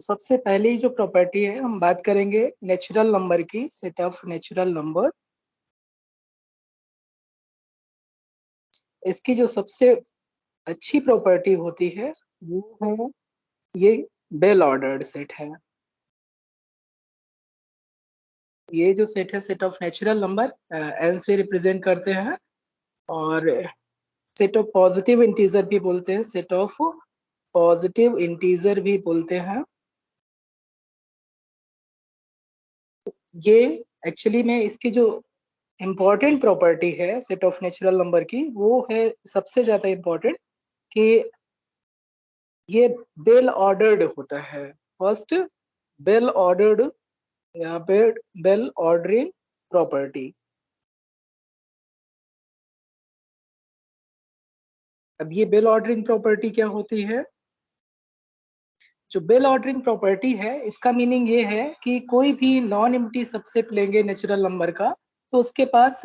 सबसे पहली जो प्रॉपर्टी है हम बात करेंगे नेचुरल नंबर की, सेट ऑफ नेचुरल नंबर। इसकी जो सबसे अच्छी प्रॉपर्टी होती है वो है ये बेल ऑर्डर्ड सेट है। ये जो सेट है set of natural number n से रिप्रेजेंट करते हैं, और सेट ऑफ पॉजिटिव इंटीजर भी बोलते हैं, सेट ऑफ पॉजिटिव इंटीजर भी बोलते हैं। ये एक्चुअली में इसकी जो इम्पोर्टेंट प्रॉपर्टी है सेट ऑफ नेचुरल नंबर की वो है सबसे ज्यादा इम्पोर्टेंट कि ये बेल ऑर्डर्ड होता है। फर्स्ट बेल ऑर्डर्ड या बेल ऑर्डरिंग प्रॉपर्टी। अब ये बेल ऑर्डरिंग प्रॉपर्टी क्या होती है? जो बेल ऑर्डरिंग प्रॉपर्टी है इसका मीनिंग ये है कि कोई भी नॉन एम्प्टी सबसेट लेंगे नेचुरल नंबर का तो उसके पास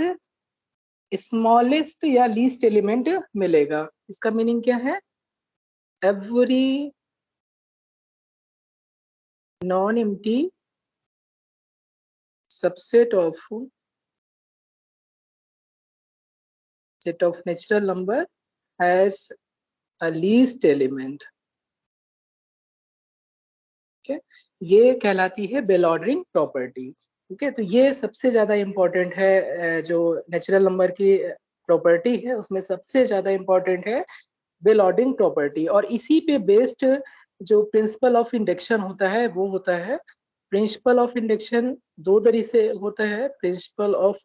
स्मॉलेस्ट या लीस्ट एलिमेंट मिलेगा। इसका मीनिंग क्या है? Every non empty subset of set of natural number has a least element। ठीक है, ये कहलाती है बेल ऑर्डरिंग प्रॉपर्टी। ठीक है, तो ये सबसे ज्यादा इम्पोर्टेंट है। जो नेचुरल नंबर की प्रॉपर्टी है उसमें सबसे ज्यादा इम्पोर्टेंट है बेल ऑर्डरिंग प्रॉपर्टी। और इसी पे बेस्ड जो प्रिंसिपल ऑफ इंडक्शन होता है वो होता है। प्रिंसिपल ऑफ इंडक्शन दो तरीके से होता है। प्रिंसिपल ऑफ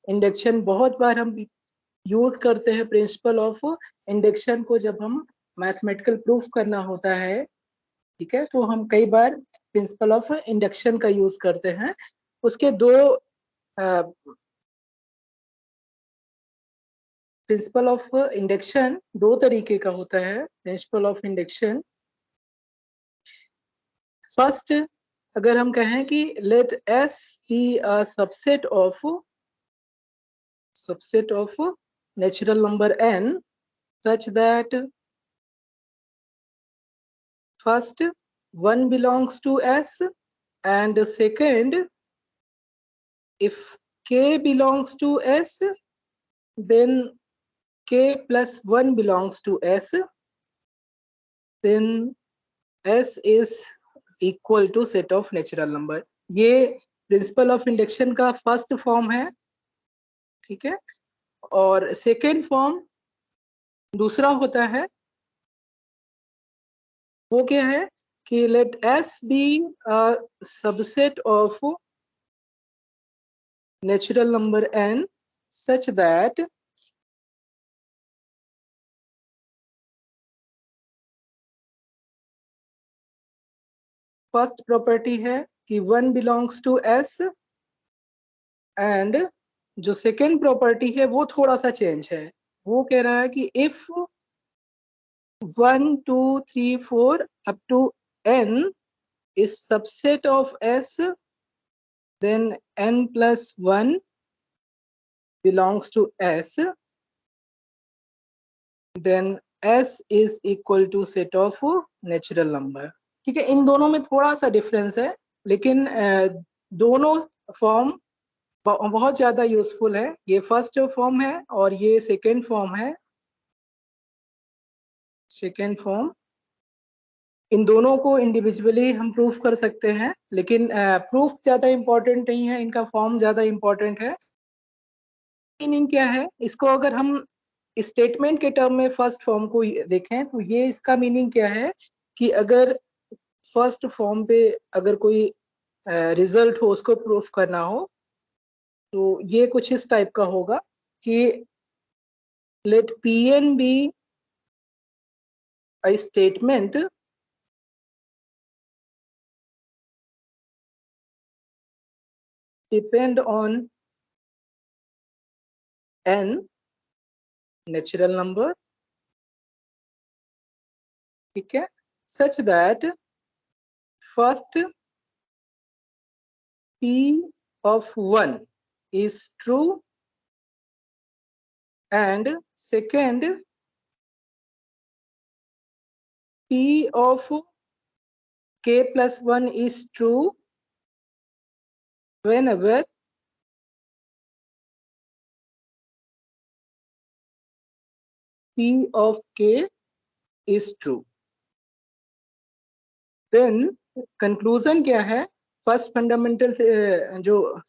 इंडक्शन बहुत बार हम यूज करते हैं प्रिंसिपल ऑफ इंडक्शन को जब हम मैथमेटिकल प्रूफ करना होता है। ठीक है, तो हम कई बार प्रिंसिपल ऑफ इंडक्शन का यूज करते हैं। उसके दो प्रिंसिपल ऑफ इंडक्शन दो तरीके का होता है। प्रिंसिपल ऑफ इंडक्शन फर्स्ट, अगर हम कहें कि let S be a subset of natural number n such that first one belongs to S, and second if K belongs to S then K plus 1 belongs to S, then S is equal to set of natural number। ये principal of induction का first form है। ठीक है, और second form दूसरा होता है। वो क्या है कि let S be a subset of natural number n such that first property है कि one belongs to s, and जो सेकेंड प्रॉपर्टी है वो थोड़ा सा चेंज है। वो कह रहा है कि if 1 2 3 4 up to n is subset of s then n plus 1 belongs to s, then s is equal to set of natural number। ठीक है, इन दोनों में थोड़ा सा डिफरेंस है, लेकिन दोनों फॉर्म बहुत ज्यादा यूजफुल है। ये फर्स्ट फॉर्म है और ये सेकेंड फॉर्म है। सेकेंड फॉर्म इन दोनों को इंडिविजुअली हम प्रूफ कर सकते हैं, लेकिन प्रूफ ज्यादा इंपॉर्टेंट नहीं है, इनका फॉर्म ज्यादा इंपॉर्टेंट है। मीनिंग क्या है इसको अगर हम स्टेटमेंट के टर्म में फर्स्ट फॉर्म को देखें तो ये इसका मीनिंग क्या है कि अगर फर्स्ट फॉर्म पे अगर कोई रिजल्ट हो उसको प्रूफ करना हो तो ये कुछ इस टाइप का होगा कि let p n be a statement depend on n natural number। ठीक है, such that first p of 1 is true and second p of k+1 is true whenever p of k is true. Then conclusion क्या है? First fundamental जो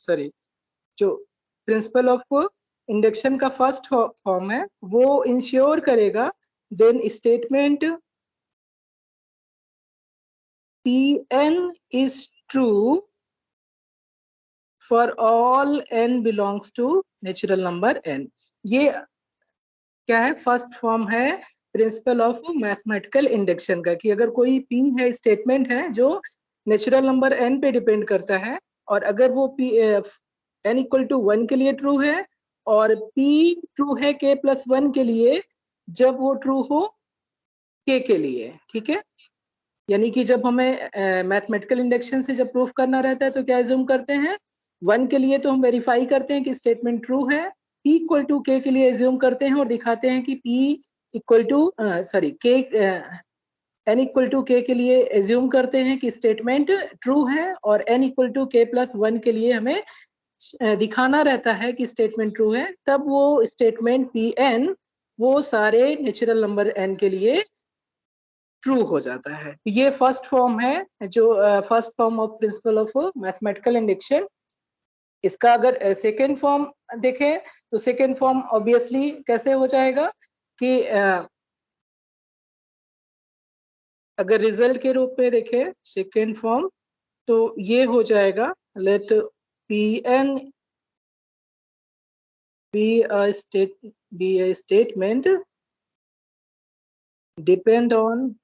principle of induction का first form है वो ensure करेगा then statement Pn is true for all n belongs to natural number n. ये क्या है? फर्स्ट फॉर्म है प्रिंसिपल ऑफ मैथमेटिकल इंडक्शन का, कि अगर कोई p है, स्टेटमेंट है जो नेचुरल नंबर n पे डिपेंड करता है, और अगर वो p n इक्वल टू 1 के लिए ट्रू है और p ट्रू है k+1 के लिए, जब वो ट्रू हो k के लिए, ठीक है। यानी कि जब हमें मैथमेटिकल इंडक्शन से जब प्रूफ करना रहता है तो क्या एज्यूम करते हैं? 1 के लिए तो हम वेरीफाई करते हैं कि स्टेटमेंट ट्रू है, p इक्वल टू k के लिए एज्यूम करते हैं और दिखाते हैं कि p equal to k n equal to k के लिए एज्यूम करते हैं कि स्टेटमेंट ट्रू है, और n इक्वल टू k+1 के लिए हमें दिखाना रहता है कि स्टेटमेंट ट्रू है। तब वो स्टेटमेंट Pn वो सारे नेचुरल नंबर n के लिए ट्रू हो जाता है। ये फर्स्ट फॉर्म है, जो first form of principal of mathematical induction. इसका अगर सेकेंड फॉर्म देखें तो सेकेंड फॉर्म ऑब्वियसली कैसे हो जाएगा कि अगर रिजल्ट के रूप में देखें सेकेंड फॉर्म, तो ये हो जाएगा late Pn be a statement depend on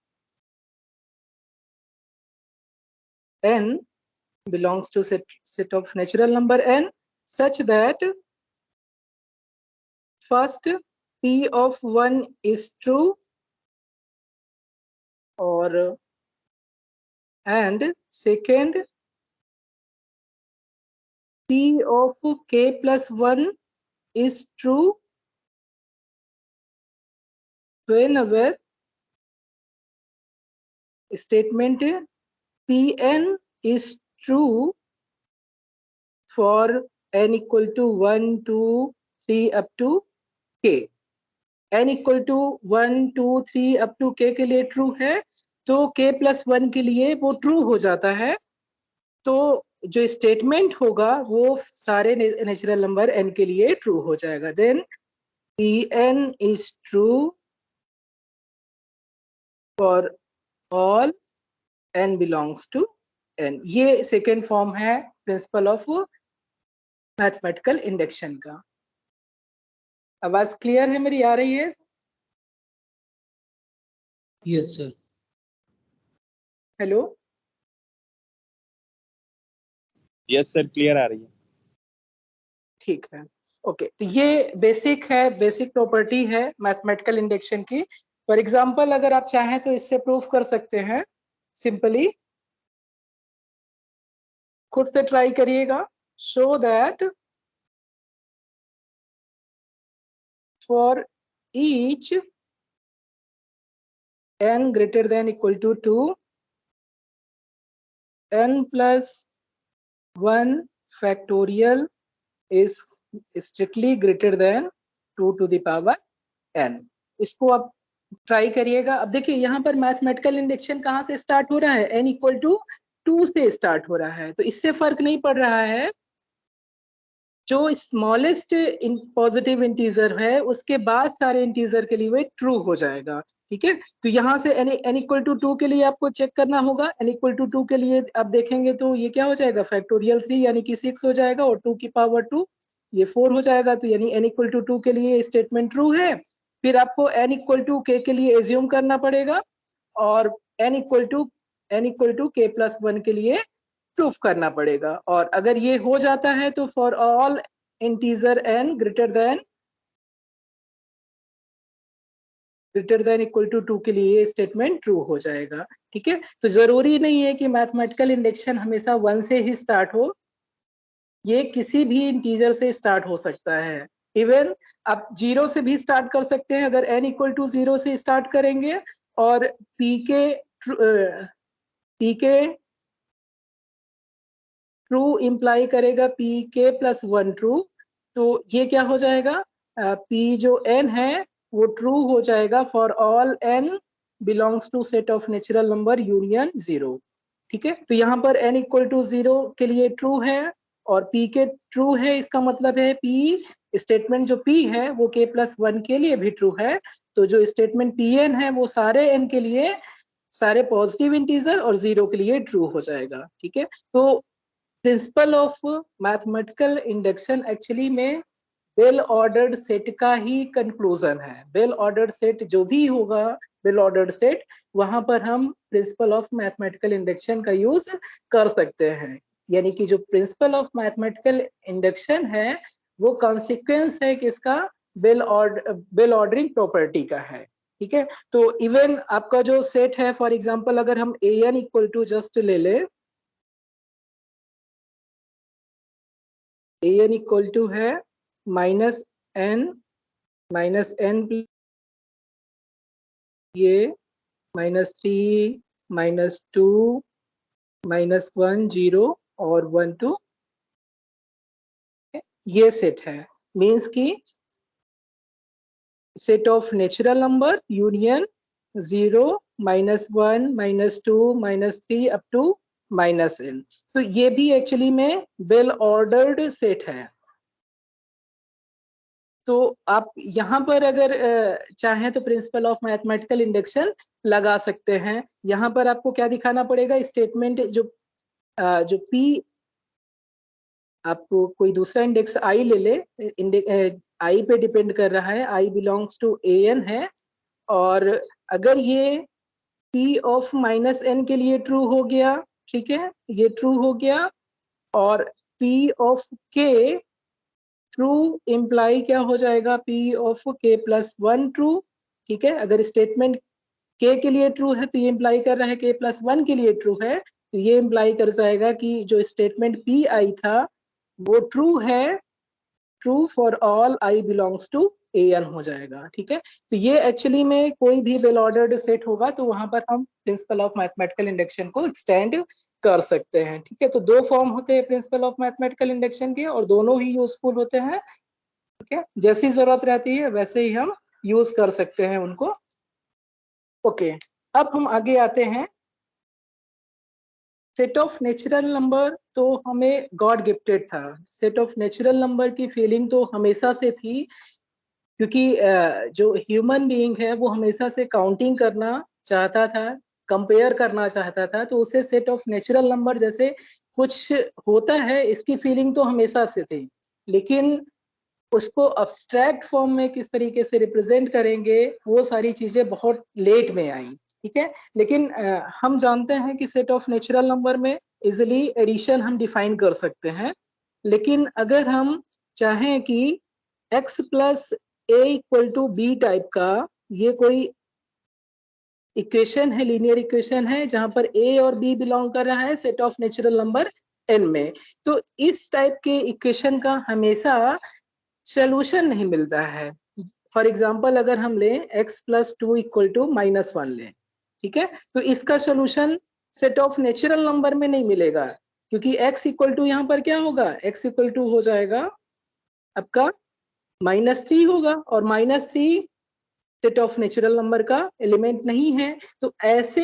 n belongs to set of natural number n such that first p of 1 is true or and second p of k+1 is true whenever statement Pn is true for n equal to 1, 2, 3 up to k. n equal to 1, 2, 3 up to k के लिए true है, तो k+1 के लिए वो true हो जाता है। तो जो स्टेटमेंट होगा वो सारे नेचुरल नंबर n के लिए ट्रू हो जाएगा। Then Pn is true for all n belongs to n। ये सेकेंड फॉर्म है प्रिंसिपल ऑफ मैथमेटिकल इंडक्शन का। आवाज क्लियर है मेरी, आ रही है? Yes sir. Hello? Yes sir, clear आ रही है। ठीक है, ओके। तो ये बेसिक है, बेसिक प्रॉपर्टी है मैथमेटिकल इंडक्शन की। फॉर एग्जांपल अगर आप चाहें तो इससे प्रूफ कर सकते हैं सिंपली, खुद से ट्राई करिएगा। Show that for each n greater than equal to 2, n plus 1 factorial is strictly greater than 2 to the power n। इसको आप ट्राई करिएगा। अब देखिए यहाँ पर मैथमेटिकल इंडक्शन कहाँ से स्टार्ट हो रहा है? n इक्वल टू 2 से स्टार्ट हो रहा है, तो इससे फर्क नहीं पड़ रहा है। जो स्मॉलेस्ट पॉजिटिव इंटीजर है उसके बाद सारे इंटीजर के लिए वो ट्रू हो जाएगा, ठीक है। तो यहाँ से n इक्वल टू 2 के लिए आपको चेक करना होगा। n इक्वल टू 2 के लिए आप देखेंगे तो ये क्या हो जाएगा? फैक्टोरियल 3 यानी कि 6 हो जाएगा, और 2 की पावर 2 ये 4 हो जाएगा। तो यानी n इक्वल टू 2 के लिए स्टेटमेंट ट्रू है। फिर आपको n इक्वल टू k के लिए एज्यूम करना पड़ेगा, और n इक्वल टू k+1 के लिए प्रूफ करना पड़ेगा। और अगर ये हो जाता है तो for all integer n greater than equal to 2 के लिए स्टेटमेंट ट्रू हो जाएगा, ठीक है। तो जरूरी नहीं है कि मैथमेटिकल इंडक्शन हमेशा 1 से ही स्टार्ट हो, ये किसी भी इंटीजर से स्टार्ट हो सकता है। इवन आप 0 से भी स्टार्ट कर सकते हैं। अगर n इक्वल टू 0 से स्टार्ट करेंगे और p पी के ट्रू इंप्लाई करेगा पी के प्लस 1 ट्रू, तो ये क्या हो जाएगा, पी जो n है वो ट्रू हो जाएगा for all n belongs to set of natural number union 0। ठीक है, तो यहाँ पर n इक्वल टू 0 के लिए ट्रू है और p के ट्रू है, इसका मतलब है p स्टेटमेंट जो p है वो k प्लस 1 के लिए भी ट्रू है। तो जो स्टेटमेंट pn है वो सारे n के लिए, सारे पॉजिटिव इंटीजर और 0 के लिए ट्रू हो जाएगा। ठीक है, तो principal of mathematical induction actually में वेल ऑर्डर्ड सेट का ही कंक्लूजन है। वेल ऑर्डर्ड सेट जो भी होगा, वेल ऑर्डर्ड सेट, वहां पर हम प्रिंसिपल ऑफ मैथमेटिकल इंडक्शन का यूज कर सकते हैं। यानी कि जो प्रिंसिपल ऑफ मैथमेटिकल इंडक्शन है वो कॉन्सिक्वेंस है किसका, वेल ऑर्डरिंग प्रॉपर्टी का है। ठीक है, तो इवन आपका जो सेट है, फॉर एग्जांपल अगर हम A N equal to just ले ले, ए एन इक्वल टू है माइनस एन ये -3 -2 -1 0 और 1 2, ये सेट है। मीन्स की set of natural number union 0 -1 -2 -3 up to -n। तो ये भी एक्चुअली में वेल ऑर्डर्ड सेट है। तो आप यहाँ पर अगर चाहें तो प्रिंसिपल ऑफ मैथमेटिकल इंडक्शन लगा सकते हैं। यहाँ पर आपको क्या दिखाना पड़ेगा, स्टेटमेंट जो P, आपको कोई दूसरा इंडेक्स I ले ले, I पे डिपेंड कर रहा है, I बिलोंग्स टू AN है, और अगर ये P ऑफ -n के लिए ट्रू हो गया, ठीक है, ये ट्रू हो गया, और P of K true imply क्या हो जाएगा, P of K plus 1 true. ठीक है, अगर स्टेटमेंट K के लिए ट्रू है तो ये इम्प्लाई कर रहा है K प्लस 1 के लिए ट्रू है, तो ये इम्प्लाई कर जाएगा कि जो स्टेटमेंट P आई था वो ट्रू है, true for all I belongs to AN हो जाएगा। ठीक है, तो ये एक्चुअली में कोई भी वेल ऑर्डर्ड सेट होगा तो वहां पर हम प्रिंसिपल ऑफ मैथमेटिकल इंडक्शन को एक्सटेंड कर सकते हैं। ठीक है, तो दो फॉर्म होते हैं प्रिंसिपल ऑफ मैथमेटिकल इंडक्शन के और दोनों ही यूजफुल होते हैं। ठीक है, जैसी जरूरत रहती है वैसे ही हम यूज कर सकते हैं उनको। ओके, अब हम आगे आते हैं। सेट ऑफ नेचुरल नंबर तो हमें गॉड गिफ्टेड था। सेट ऑफ नेचुरल नंबर की फीलिंग तो हमेशा से थी, क्योंकि जो ह्यूमन बीइंग है वो हमेशा से काउंटिंग करना चाहता था, कंपेयर करना चाहता था, तो उसे सेट ऑफ नेचुरल नंबर जैसे कुछ होता है इसकी फीलिंग तो हमेशा से थी। लेकिन उसको अब्स्ट्रैक्ट फॉर्म में किस तरीके से रिप्रेजेंट करेंगे वो सारी चीजें बहुत लेट में आई। ठीक है, लेकिन हम जानते हैं कि सेट ऑफ नेचुरल नंबर में इजिली एडिशन हम डिफाइन कर सकते हैं। लेकिन अगर हम चाहें कि x plus a equal to b type का ये कोई इक्वेशन है, लीनियर इक्वेशन है जहां पर a और b बिलोंग कर रहा है set of natural number n में, तो इस टाइप के इक्वेशन का हमेशा सोल्यूशन नहीं मिलता है। फॉर एग्जाम्पल अगर हम लें x प्लस 2 इक्वल टू -1 लें, ठीक है, तो इसका solution set of natural number में नहीं मिलेगा, क्योंकि x इक्वल टू यहाँ पर क्या होगा, x इक्वल टू हो जाएगा आपका -3 होगा, और -3 सेट ऑफ नेचुरल नंबर का एलिमेंट नहीं है। तो ऐसे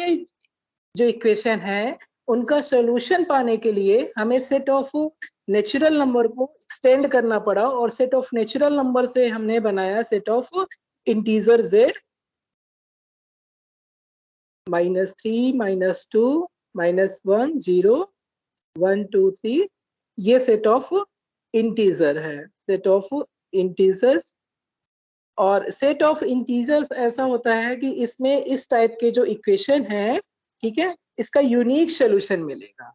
जो इक्वेशन है उनका सॉल्यूशन पाने के लिए हमें सेट ऑफ नेचुरल नंबर को एक्सटेंड करना पड़ा, और सेट ऑफ नेचुरल नंबर से हमने बनाया सेट ऑफ इंटीजर z -3 -2 -1 0 1 2 3, ये सेट ऑफ इंटीजर है, सेट ऑफ इंटीजर्स। और सेट ऑफ इंटीजर्स ऐसा होता है कि इसमें इस टाइप के जो इक्वेशन है, ठीक है, इसका यूनिक सॉल्यूशन मिलेगा।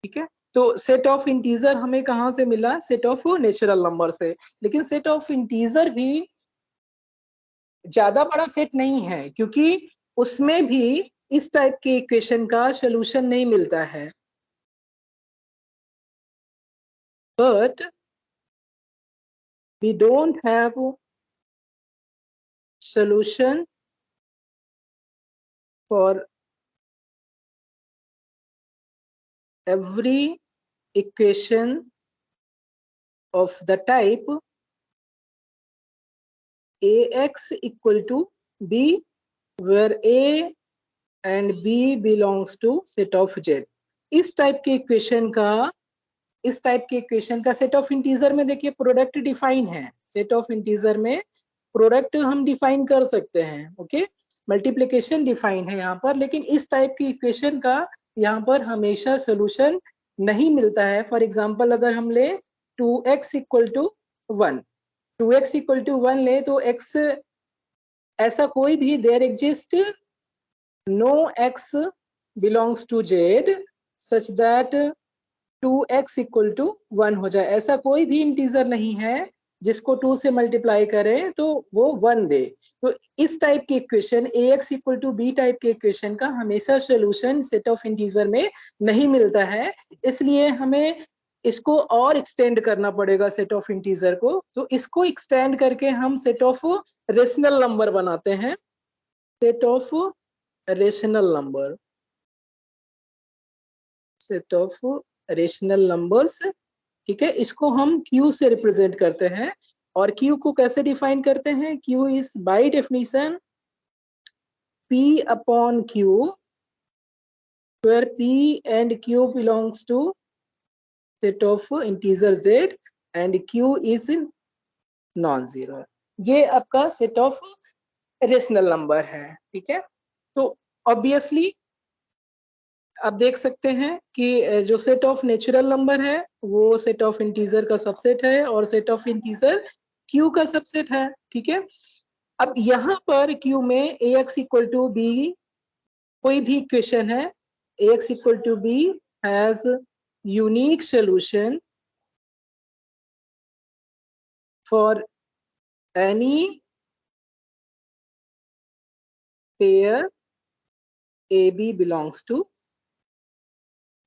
ठीक है, तो सेट ऑफ इंटीजर हमें कहाँ से मिला, सेट ऑफ नेचुरल नंबर से। लेकिन सेट ऑफ इंटीजर भी ज्यादा बड़ा सेट नहीं है, क्योंकि उसमें भी इस टाइप के इक्वेशन का सॉल्यूशन नहीं मिलता है। But we don't have solution for every equation of the type ax equal to b, where a and b belongs to set of z. इस टाइप के इक्वेशन का सेट ऑफ इंटीजर में देखिए product define है, set of integer में product हम define कर सकते हैं, ओके, मल्टीप्लिकेशन डिफाइन है यहाँ पर, लेकिन इस टाइप की इक्वेशन का यहाँ पर हमेशा सोल्यूशन नहीं मिलता है। फॉर एग्जांपल अगर हम ले 2x equal to 1, 2x equal to 1 ले तो x ऐसा कोई भी there exist no x belongs to z such that 2x equal to 1 हो जाए। ऐसा कोई भी इंटीजर नहीं है जिसको 2 से मल्टीप्लाई करें तो वो 1 दे। तो इस टाइप की equation ax equal to b type के इक्वेशन का हमेशा सॉल्यूशन सेट ऑफ इंटीजर में नहीं मिलता है, इसलिए हमें इसको और एक्सटेंड करना पड़ेगा सेट ऑफ इंटीजर को। तो इसको एक्सटेंड करके हम सेट ऑफ रेशनल नंबर बनाते हैं, set of rational number, set of rational numbers, ठीक है। इसको हम Q से रिप्रेजेंट करते हैं, और Q को कैसे डिफाइन करते हैं? Q is by definition P upon Q, where P and Q belongs to set of integer Z and Q is non zero. ये आपका सेट ऑफ रेशनल नंबर है, ठीक है। तो ऑब्वियसली आप देख सकते हैं कि जो सेट ऑफ नेचुरल नंबर है वो सेट ऑफ इंटीजर का सबसेट है, और सेट ऑफ इंटीजर Q का सबसेट है, ठीक है। अब यहाँ पर Q में ax इक्वल टू b कोई भी इक्वेशन है, ax equal to b has unique solution for any pair AB belongs to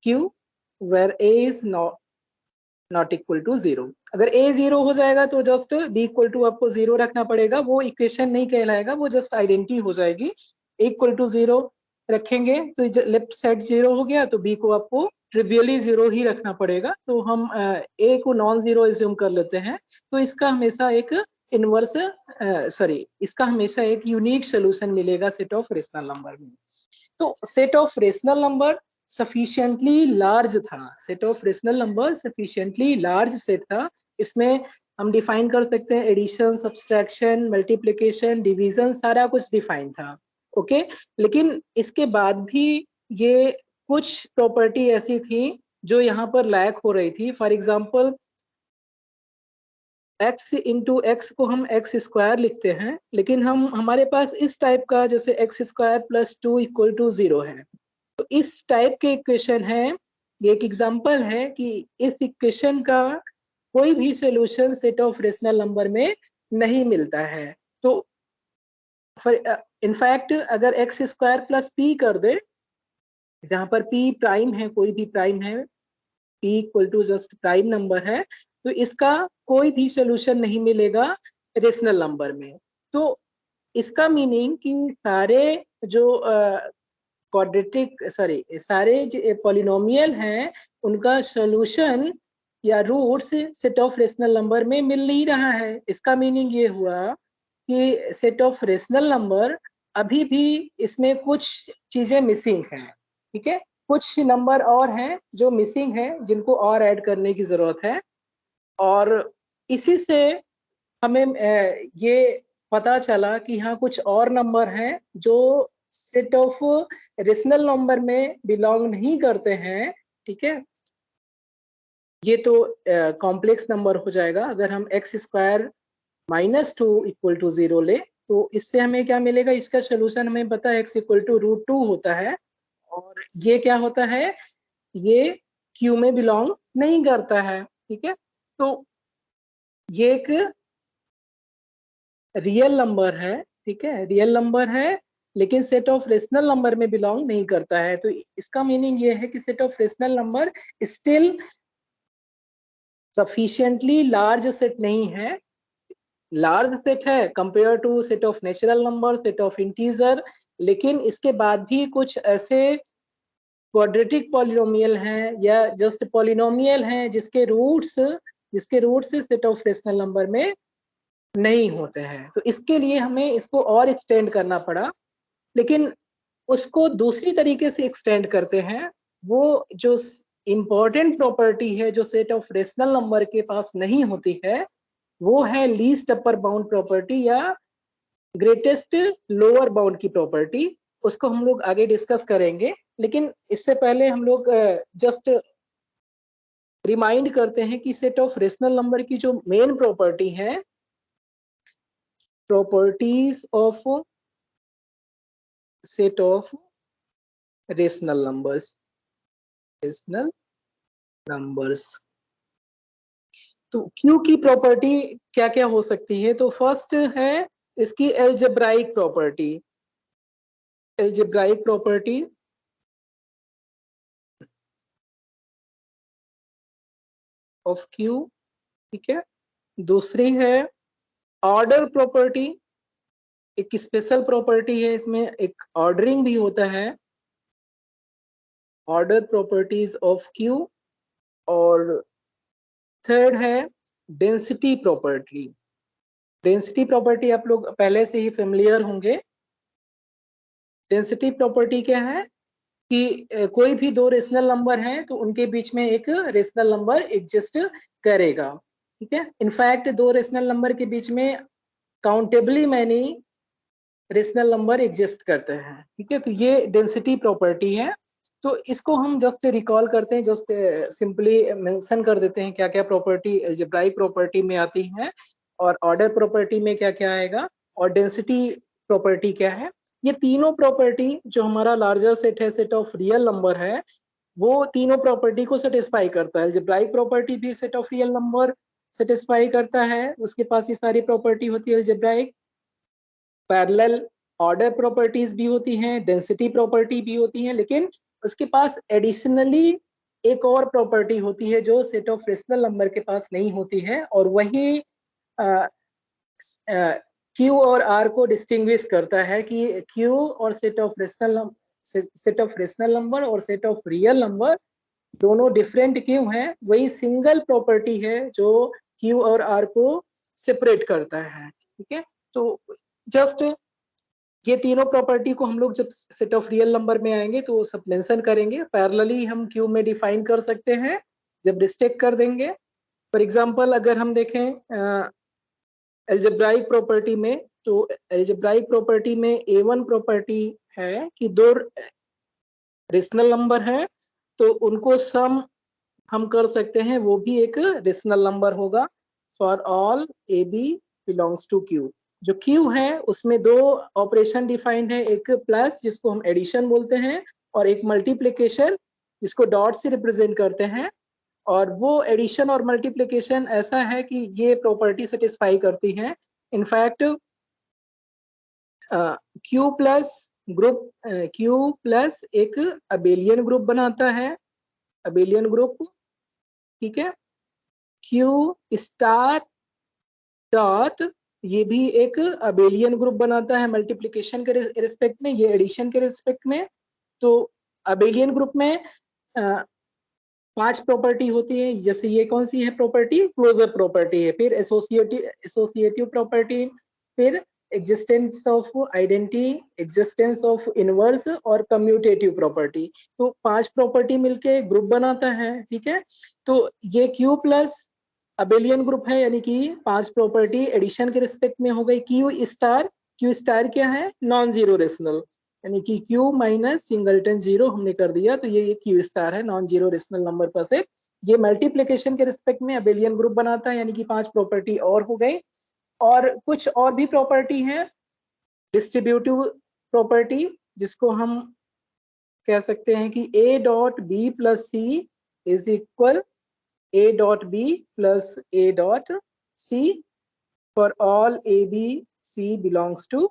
Q where A is not equal to 0। अगर A 0 हो जाएगा तो जस्ट B इक्वल टू आपको 0 रखना पड़ेगा, वो इक्वेशन नहीं कहलाएगा, वो जस्ट आइडेंटिटी हो जाएगी। A इक्वल टू 0 रखेंगे तो लेफ्ट साइड 0 हो गया, तो B को आपको ट्रिवियली 0 ही रखना पड़ेगा। तो हम A को नॉन जीरो एज्यूम कर लेते हैं, तो इसका हमेशा एक इनवर्स इसका हमेशा एक यूनिक सोल्यूशन मिलेगा सेट ऑफ रेशनल नंबर में। तो set of rational number sufficiently large था, set of rational number sufficiently large set था। इसमें हम डिफाइन कर सकते हैं एडिशन, सब्सट्रैक्शन, मल्टीप्लिकेशन, डिवीजन, सारा कुछ डिफाइन था, ओके। लेकिन इसके बाद भी ये कुछ प्रॉपर्टी ऐसी थी जो यहाँ पर लैक हो रही थी। For example x into x को हम एक्स स्क्वायर लिखते हैं, लेकिन हमारे पास इस टाइप का जैसे x square plus 2 equal to 0 है। तो इस टाइप के इक्वेशन है, ये एक एग्जांपल है कि इस इक्वेशन का कोई भी solution set of rational number में नहीं मिलता है। तो इनफैक्ट अगर एक्स स्क्वायर प्लस पी कर दे, जहां पर p प्राइम है, कोई भी प्राइम है, p equal to just prime number है, तो इसका कोई भी सॉल्यूशन नहीं मिलेगा रेशनल नंबर में। तो इसका मीनिंग कि सारे जो क्वाड्रेटिक सारे पॉलिनोमियल हैं उनका सॉल्यूशन या roots set of rational number में मिल नहीं रहा है। इसका मीनिंग ये हुआ कि सेट ऑफ रेशनल नंबर अभी भी इसमें कुछ चीजें मिसिंग हैं, ठीक है। कुछ नंबर और हैं जो मिसिंग है, जिनको और ऐड करने की जरूरत है, और इसी से हमें ये पता चला कि हाँ कुछ और नंबर हैं जो सेट ऑफ रेशनल नंबर में बिलोंग नहीं करते हैं, ठीक है। ये तो कॉम्प्लेक्स नंबर हो जाएगा। अगर हम x square minus 2 equal to 0 ले तो इससे हमें क्या मिलेगा? इसका सोल्यूशन हमें पता है x इक्वल टू √2 होता है, और ये क्या होता है? ये Q में बिलोंग नहीं करता है, ठीक है। तो ये एक रियल नंबर है, ठीक है, रियल नंबर है, लेकिन सेट ऑफ रेशनल नंबर में बिलोंग नहीं करता है। तो इसका मीनिंग ये है कि set of rational number still sufficiently large set नहीं है। लार्ज सेट है compare to set of natural number, set of integer, लेकिन इसके बाद भी कुछ ऐसे क्वाड्रेटिक पॉलिनोमियल हैं या जस्ट पॉलिनोमियल हैं जिसके roots set of rational number में नहीं होते हैं। तो इसके लिए हमें इसको और एक्सटेंड करना पड़ा, लेकिन उसको दूसरी तरीके से एक्सटेंड करते हैं। वो जो इंपॉर्टेंट प्रॉपर्टी है जो सेट ऑफ रेशनल नंबर के पास नहीं होती है, वो है लीस्ट अपर बाउंड प्रॉपर्टी या ग्रेटेस्ट लोअर बाउंड की प्रॉपर्टी। उसको हम लोग आगे डिस्कस करेंगे, लेकिन इससे पहले हम लोग जस्ट रिमाइंड करते हैं कि सेट ऑफ रेशनल नंबर की जो मेन प्रॉपर्टी है, properties of set of rational numbers. तो क्यू की प्रॉपर्टी क्या क्या हो सकती है? तो फर्स्ट है इसकी एल्जेब्राइक प्रॉपर्टी ऑफ क्यू, ठीक है। दूसरी है ऑर्डर प्रॉपर्टी, एक स्पेशल प्रॉपर्टी है, इसमें एक ऑर्डरिंग भी होता है, ऑर्डर प्रॉपर्टीज ऑफ क्यू। और थर्ड है डेंसिटी प्रॉपर्टी। डेंसिटी प्रॉपर्टी आप लोग पहले से ही फेमिलियर होंगे। डेंसिटी प्रॉपर्टी क्या है कि कोई भी दो रेशनल नंबर हैं तो उनके बीच में एक रेशनल नंबर एग्जिस्ट करेगा, ठीक है। इनफैक्ट दो रेशनल नंबर के बीच में countably many rational number exist करते हैं, ठीक है। तो ये डेंसिटी प्रॉपर्टी है। तो इसको हम जस्ट रिकॉल करते हैं, जस्ट सिंपली मेंशन कर देते हैं क्या क्या प्रॉपर्टी अलजेब्राइक प्रॉपर्टी में आती है और ऑर्डर प्रॉपर्टी में क्या क्या आएगा और डेंसिटी प्रॉपर्टी क्या है। ये तीनों प्रॉपर्टी जो हमारा लार्जर सेट है, सेट ऑफ रियल नंबर है, वो तीनों प्रॉपर्टी को सेटिस्फाई करता है। अलजेब्राइक प्रॉपर्टी भी set of real number satisfy करता है, उसके पास ये सारी प्रॉपर्टी होती है अलजेब्राइक। पैरेलल ऑर्डर प्रॉपर्टीज भी होती हैं, डेंसिटी प्रॉपर्टी भी होती हैं, लेकिन उसके पास एडिशनली एक और प्रॉपर्टी होती है जो सेट ऑफ रेशनल नंबर के पास नहीं होती है, और वही क्यू और आर को डिस्टिंग्विश करता है कि क्यू और सेट ऑफ रेशनल नंबर और सेट ऑफ रियल नंबर दोनों डिफरेंट क्यों हैं। वही सिंगल प्रॉपर्टी है जो क्यू और आर को सेपरेट करता है, ठीक है। तो जस्ट ये तीनों प्रॉपर्टी को हम लोग जब सेट ऑफ रियल नंबर में आएंगे तो सब मेंशन करेंगे। पैरेलली हम क्यू में डिफाइन कर सकते हैं जब रिस्ट्रिक्ट कर देंगे। फॉर एग्जांपल अगर हम देखें अलजेब्राइक प्रॉपर्टी में, तो अलजेब्राइक प्रॉपर्टी में A1 प्रॉपर्टी है कि दो रेशनल नंबर है तो उनको सम हम कर सकते हैं, वो भी एक रेशनल नंबर होगा for all a b belongs to Q. जो क्यू है उसमें दो ऑपरेशन डिफाइंड है, एक प्लस जिसको हम एडिशन बोलते हैं और एक मल्टीप्लिकेशन जिसको डॉट से रिप्रेजेंट करते हैं। और वो एडिशन और मल्टीप्लिकेशन ऐसा है कि ये प्रॉपर्टी सेटिस्फाई करती है। इनफैक्ट क्यू प्लस एक अबेलियन ग्रुप बनाता है, अबेलियन ग्रुप, ठीक है। क्यू स्टार डॉट ये भी एक अबेलियन ग्रुप बनाता है मल्टीप्लिकेशन के रिस्पेक्ट में, ये एडिशन के रिस्पेक्ट में। तो अबेलियन ग्रुप में 5 प्रॉपर्टी होती है, जैसे ये कौन सी है प्रॉपर्टी, क्लोजर प्रॉपर्टी है, फिर एसोसिएटिव प्रॉपर्टी, फिर existence of identity, existence of inverse और कम्यूटेटिव प्रॉपर्टी। तो 5 प्रॉपर्टी मिलके ग्रुप बनाता है, ठीक है। तो ये क्यू प्लस अबेलियन ग्रुप है, यानी कि 5 प्रॉपर्टी एडिशन के रिस्पेक्ट में हो गई। क्यू स्टार क्या है, नॉन जीरो रेशनल, यानी कि क्यू माइनस सिंगलटन जीरो हमने कर दिया, तो ये क्यू स्टार है, नॉन जीरो रेशनल नंबर पर से। ये मल्टीप्लिकेशन के रिस्पेक्ट में अबेलियन ग्रुप बनाता है, यानी कि 5 प्रॉपर्टी और हो गई। और कुछ और भी प्रॉपर्टी है, डिस्ट्रीब्यूटिव प्रॉपर्टी, जिसको हम कह सकते हैं कि a dot b plus c is equal A dot B plus A dot C for all A, B, C belongs to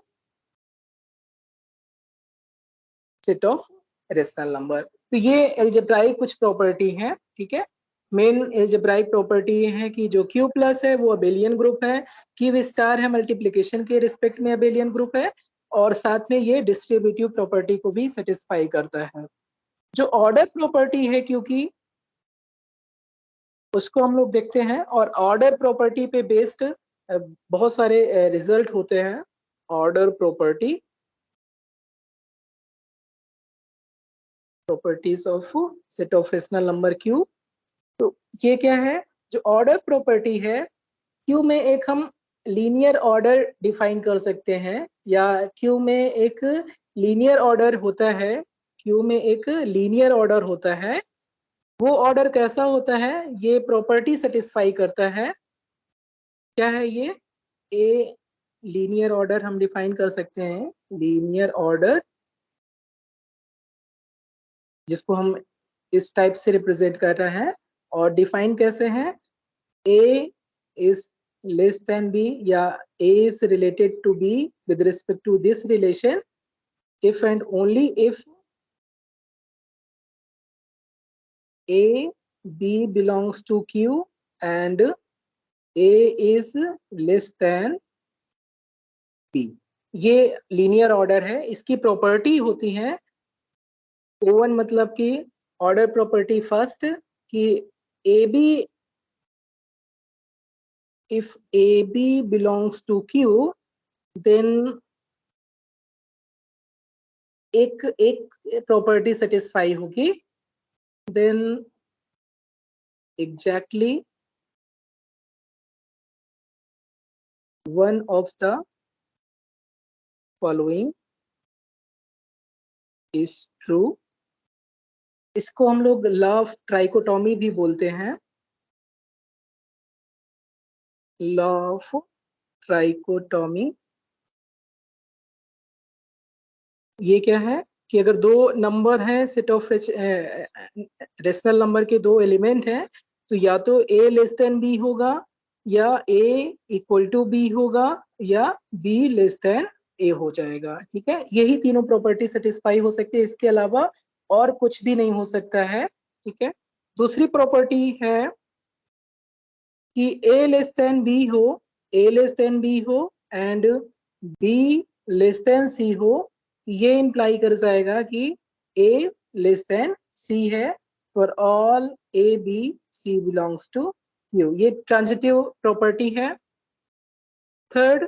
set of rational number। तो ये एल्जेब्राइक कुछ प्रॉपर्टी है, ठीक है। मेन एल्जेब्राइक प्रॉपर्टी ये है कि जो Q प्लस है वो अबेलियन ग्रुप है, Q स्टार है मल्टीप्लिकेशन के रिस्पेक्ट में अबेलियन ग्रुप है, और साथ में ये डिस्ट्रीब्यूटिव प्रॉपर्टी को भी सेटिस्फाई करता है। जो ऑर्डर प्रॉपर्टी है क्योंकि उसको हम लोग देखते हैं, और ऑर्डर प्रॉपर्टी पे बेस्ड बहुत सारे रिजल्ट होते हैं। Order properties of set of rational number Q. तो ये क्या है, जो ऑर्डर प्रॉपर्टी है क्यू में एक हम लीनियर ऑर्डर डिफाइन कर सकते हैं, या क्यू में एक लीनियर ऑर्डर होता है, क्यू में एक लीनियर ऑर्डर होता है। वो ऑर्डर कैसा होता है, ये प्रॉपर्टी सेटिस्फाई करता है। क्या है ये, ए लीनियर ऑर्डर हम डिफाइन कर सकते हैं, लीनियर ऑर्डर जिसको हम इस टाइप से रिप्रेजेंट कर रहे हैं। और डिफाइन कैसे हैं, A is less than B, या A is related to B with respect to this relation if and only if A B belongs to Q and A is less than B। ये linear order है। इसकी property होती है O1, मतलब कि order property first, कि a b, if AB belongs to Q then एक property satisfy होगी, then exactly one of the following is true. इसको हम लोग लॉ ऑफ ट्राइकोटॉमी भी बोलते हैं, लॉ ऑफ ट्राइकोटॉमी। ये क्या है कि अगर दो नंबर हैं, सेट ऑफ रेशनल नंबर के दो एलिमेंट हैं, तो या तो a लेस देन b होगा, या a इक्वल टू b होगा, या b लेस देन a हो जाएगा। ठीक है, यही तीनों प्रॉपर्टी सेटिस्फाई हो सकती है, इसके अलावा और कुछ भी नहीं हो सकता है। ठीक है, दूसरी प्रॉपर्टी है कि a लेस देन b हो, a लेस देन b हो and b less than c हो। ये इंप्लाई कर जाएगा कि a लेस देन c है for all a b c belongs to q। ये ट्रांजिटिव प्रॉपर्टी है। थर्ड,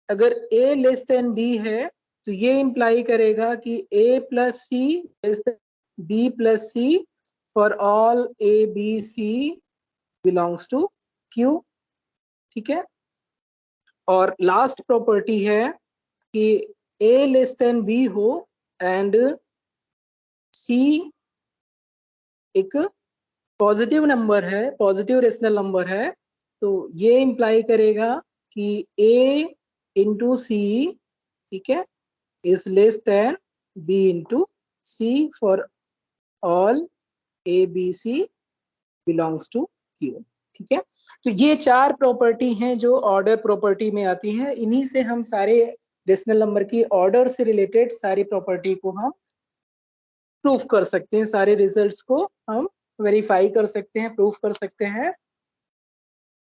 अगर a लेस देन b है तो ये इंप्लाई करेगा कि a plus c less than b plus c for all a b c belongs to q। ठीक है, और लास्ट प्रॉपर्टी है कि a लेस देन b हो एंड c एक पॉजिटिव नंबर है, पॉजिटिव रेशनल नंबर है, तो ये इंप्लाई करेगा कि a इंटू सी, ठीक है, is less than b into c for all a b c belongs to q। ठीक है, तो ये चार प्रॉपर्टी हैं जो ऑर्डर प्रॉपर्टी में आती हैं। इन्हीं से हम सारे रेशनल नंबर की ऑर्डर से रिलेटेड सारी प्रॉपर्टी को हम प्रूफ कर सकते हैं, सारे रिजल्ट्स को हम वेरीफाई कर सकते हैं, प्रूफ कर सकते हैं।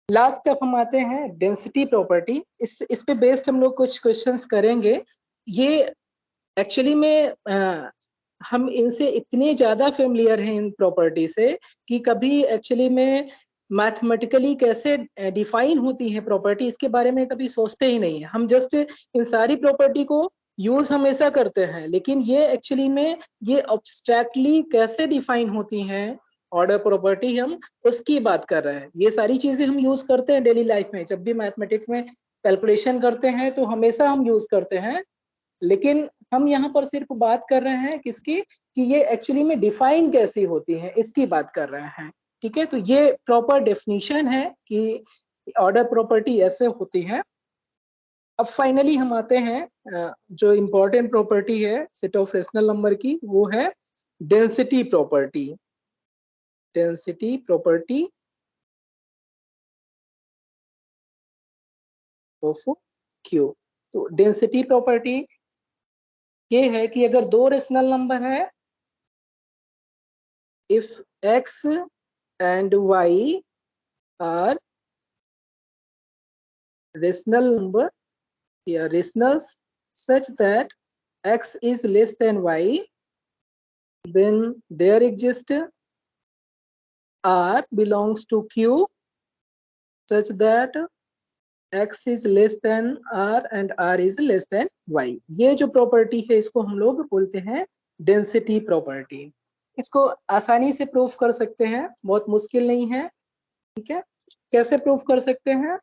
लास्ट अब हम आते हैं डेंसिटी प्रॉपर्टी। इस पे बेस्ड हम लोग कुछ क्वेश्चंस करेंगे। ये एक्चुअली में हम इनसे इतने ज्यादा फेमिलियर हैं इन प्रॉपर्टी से कि कभी एक्चुअली में मैथमेटिकली कैसे डिफाइन होती है प्रॉपर्टी, इसके बारे में कभी सोचते ही नहीं है। हम जस्ट इन सारी प्रॉपर्टी को यूज हमेशा करते हैं, लेकिन ये एक्चुअली में ये अब्स्ट्रैक्टली कैसे डिफाइन होती हैं ऑर्डर प्रॉपर्टी, हम उसकी बात कर रहे हैं। ये सारी चीजें हम यूज करते हैं डेली लाइफ में, जब भी मैथमेटिक्स में कैलकुलेशन करते हैं तो हमेशा हम यूज करते हैं, लेकिन हम यहाँ पर सिर्फ बात कर रहे हैं किसकी, कि ये एक्चुअली में डिफाइन कैसी होती है, इसकी बात कर रहे हैं। ठीक है, तो ये प्रॉपर डेफिनेशन है कि ऑर्डर प्रॉपर्टी ऐसे होती है। अब फाइनली हम आते हैं जो इम्पोर्टेंट प्रॉपर्टी है सेट ऑफ रेशनल नंबर की, वो है density property. Density property of Q. तो डेंसिटी प्रॉपर्टी ये है कि अगर दो रेशनल नंबर है, if x and y are rational number या rationals such that x is less than y then there exists R belongs to Q such that x is less than r and r is less than y। ये जो property है इसको हम लोग बोलते हैं density property. इसको आसानी से प्रूफ कर सकते हैं, बहुत मुश्किल नहीं है। ठीक है, कैसे प्रूफ कर सकते हैं?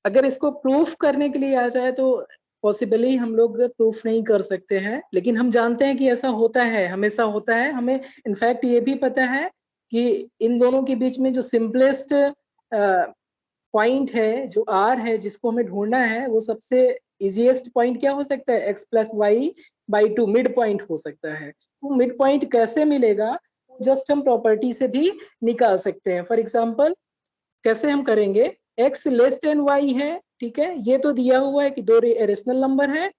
अगर इसको प्रूफ करने के लिए आ जाए तो पॉसिबली हम लोग प्रूफ नहीं कर सकते हैं, लेकिन हम जानते हैं कि ऐसा होता है, हमेशा होता है। हमें इनफैक्ट ये भी पता है कि इन दोनों के बीच में जो सिंपलेस्ट पॉइंट है, जो आर है जिसको हमें ढूंढना है, वो सबसे इजीएस्ट पॉइंट क्या हो सकता है? X plus y by two, mid point हो सकता है। वो मिड पॉइंट कैसे मिलेगा? जस्ट हम प्रॉपर्टी से भी निकाल सकते हैं। फॉर एग्जाम्पल कैसे हम करेंगे? x लेस देन y है, ठीक है, ये तो दिया हुआ है कि दो रेशनल नंबर है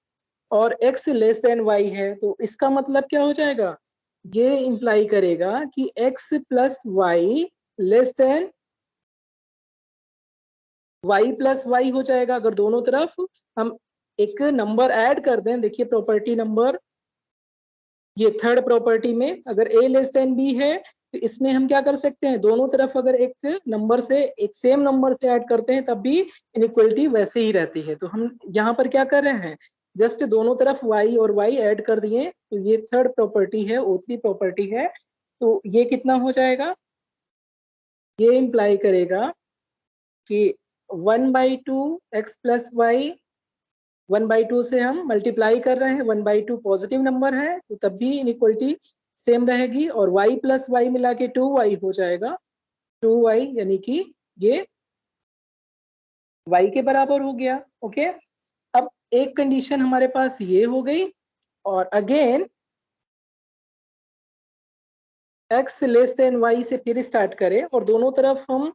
और x लेस देन y है, तो इसका मतलब क्या हो जाएगा? ये इंप्लाई करेगा कि x plus y less than y plus y हो जाएगा। अगर दोनों तरफ हम एक नंबर ऐड कर दें, देखिए प्रॉपर्टी नंबर, ये थर्ड प्रॉपर्टी में अगर a लेस देन b है तो इसमें हम क्या कर सकते हैं? दोनों तरफ अगर एक नंबर से, एक सेम नंबर से ऐड करते हैं तब भी इनइक्वलिटी वैसे ही रहती है। तो हम यहाँ पर क्या कर रहे हैं? जस्ट दोनों तरफ y और y ऐड कर दिए, तो ये थर्ड प्रॉपर्टी है, O3 प्रॉपर्टी है। तो ये कितना हो जाएगा? ये इंप्लाई करेगा कि 1/2 x प्लस वाई, 1/2 से हम मल्टीप्लाई कर रहे हैं, 1/2 पॉजिटिव नंबर है तो तब भी इनइक्वलिटी सेम रहेगी, और y प्लस वाई मिला के 2y हो जाएगा, 2y, यानी कि ये y के बराबर हो गया। ओके, अब एक कंडीशन हमारे पास ये हो गई, और again x less than y से फिर स्टार्ट करें और दोनों तरफ हम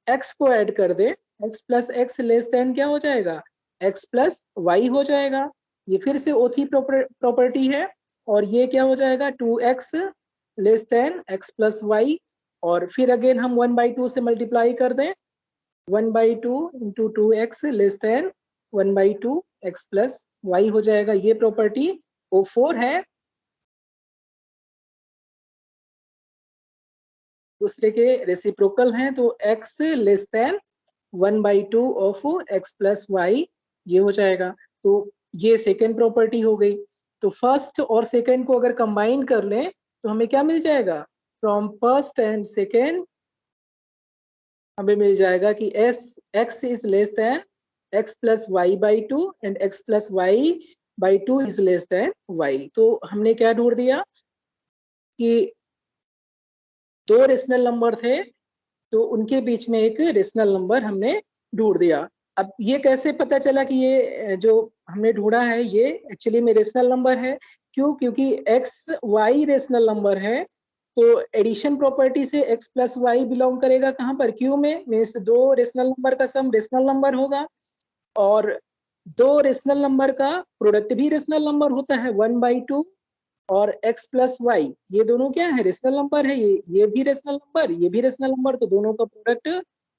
x को ऐड कर दें, x plus x less than क्या हो जाएगा? x प्लस वाई हो जाएगा। ये फिर से ओथी प्रॉपर्टी है, और ये क्या हो जाएगा? 2x less than x plus y, और फिर अगेन हम 1/2 से मल्टीप्लाई कर दें, 1/2 into 2x less than 1/2 x plus y हो जाएगा। ये प्रॉपर्टी O4 है, दूसरे के रेसिप्रोकल हैं, तो x less than 1/2 of x plus y, ये हो जाएगा। तो ये सेकेंड प्रॉपर्टी हो गई। तो फर्स्ट और सेकेंड को अगर कंबाइन कर लें तो हमें क्या मिल जाएगा? फ्रॉम फर्स्ट एंड सेकेंड हमें मिल जाएगा कि x is less than x plus y by two and x plus y by two is less than y। तो हमने क्या ढूंढ दिया कि दो रेशनल नंबर थे तो उनके बीच में एक रेशनल नंबर हमने ढूंढ दिया। अब ये कैसे पता चला कि ये जो हमने ढूंढा है ये एक्चुअली में रेशनल नंबर है? क्यों? क्योंकि एक्स वाई रेशनल नंबर है, तो एडिशन प्रॉपर्टी से एक्स प्लस वाई बिलोंग करेगा कहाँ पर? क्यू में, मीन्स दो रेशनल नंबर का सम रेशनल नंबर होगा, और दो रेशनल नंबर का प्रोडक्ट भी रेशनल नंबर होता है, 1/2 और x प्लस वाई, ये दोनों क्या है? रेशनल नंबर है। ये भी रेशनल नंबर, ये भी रेशनल नंबर, तो दोनों का प्रोडक्ट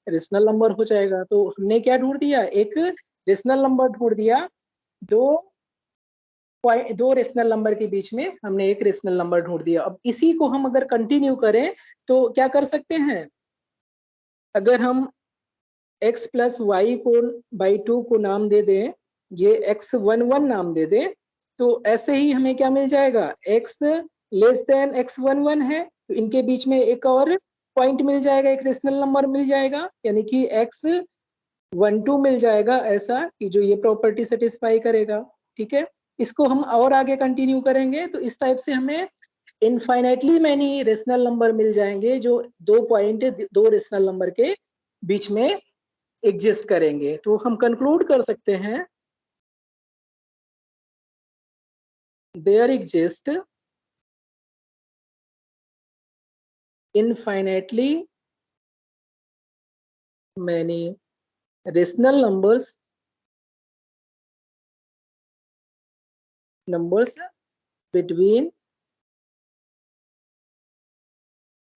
रेशनल नंबर हो जाएगा। तो हमने क्या ढूंढ दिया? एक रेशनल नंबर ढूंढ दिया। दो दो रेशनल नंबर के बीच में हमने एक रेशनल नंबर ढूंढ दिया। अब इसी को हम अगर कंटिन्यू करें तो क्या कर सकते हैं? अगर हम x प्लस वाई को बाई टू को नाम दे दें, ये x11 नाम दे दें, तो ऐसे ही हमें क्या मिल जाएगा? x लेस देन x11 है, तो इनके बीच में एक और पॉइंट मिल जाएगा, एक रेशनल नंबर मिल जाएगा, यानी कि x12 मिल जाएगा, ऐसा कि जो ये प्रॉपर्टी सेटिस्फाई करेगा। ठीक है, इसको हम और आगे कंटिन्यू करेंगे तो इस टाइप से हमें इनफाइनाइटली मैनी रेशनल नंबर मिल जाएंगे जो दो पॉइंट दो रेशनल नंबर के बीच में एग्जिस्ट करेंगे। तो हम कंक्लूड कर सकते हैं there exist infinitely many rational numbers between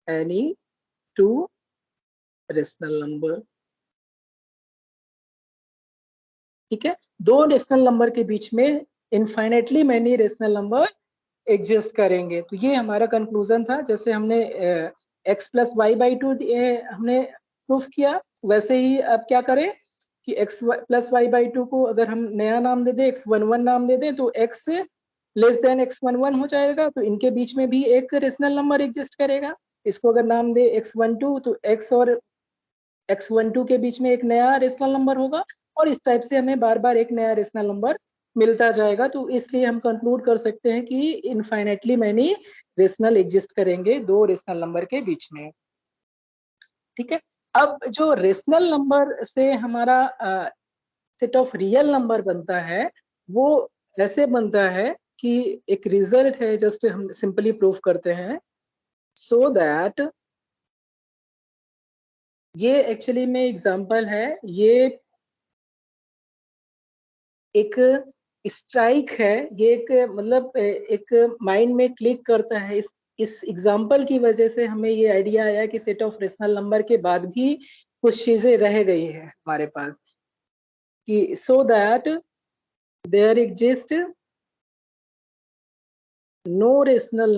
any two rational number। ठीक है, दो रेशनल नंबर के बीच में infinitely many rational number exist करेंगे। तो ये हमारा कंक्लूजन था। जैसे हमने x plus y by two हमने प्रूफ किया, वैसे ही अब क्या करें कि x plus y by two को अगर हम नया नाम दे दें, x11 नाम दे दें, तो x लेस देन x11 हो जाएगा। तो इनके बीच में भी एक रेशनल नंबर एग्जिस्ट करेगा। इसको अगर नाम दे x12, तो x और x12 के बीच में एक नया रेशनल नंबर होगा, और इस टाइप से हमें बार बार एक नया रेशनल नंबर मिलता जाएगा। तो इसलिए हम कंक्लूड कर सकते हैं कि इनफाइनेटली मैनी रेशनल एग्जिस्ट करेंगे दो रेशनल नंबर के बीच में। ठीक है, अब जो रेशनल नंबर से हमारा सेट ऑफ रियल नंबर बनता है, वो ऐसे बनता है कि एक रिजल्ट है, जस्ट हम सिंपली प्रूफ करते हैं। सो दैट ये एक्चुअली में एग्जांपल है, ये एक स्ट्राइक है, ये एक मतलब एक माइंड में क्लिक करता है। इस एग्जांपल की वजह से हमें ये आइडिया आया कि सेट ऑफ रेशनल नंबर के बाद भी कुछ चीजें रह गई है हमारे पास, कि so that there exist no rational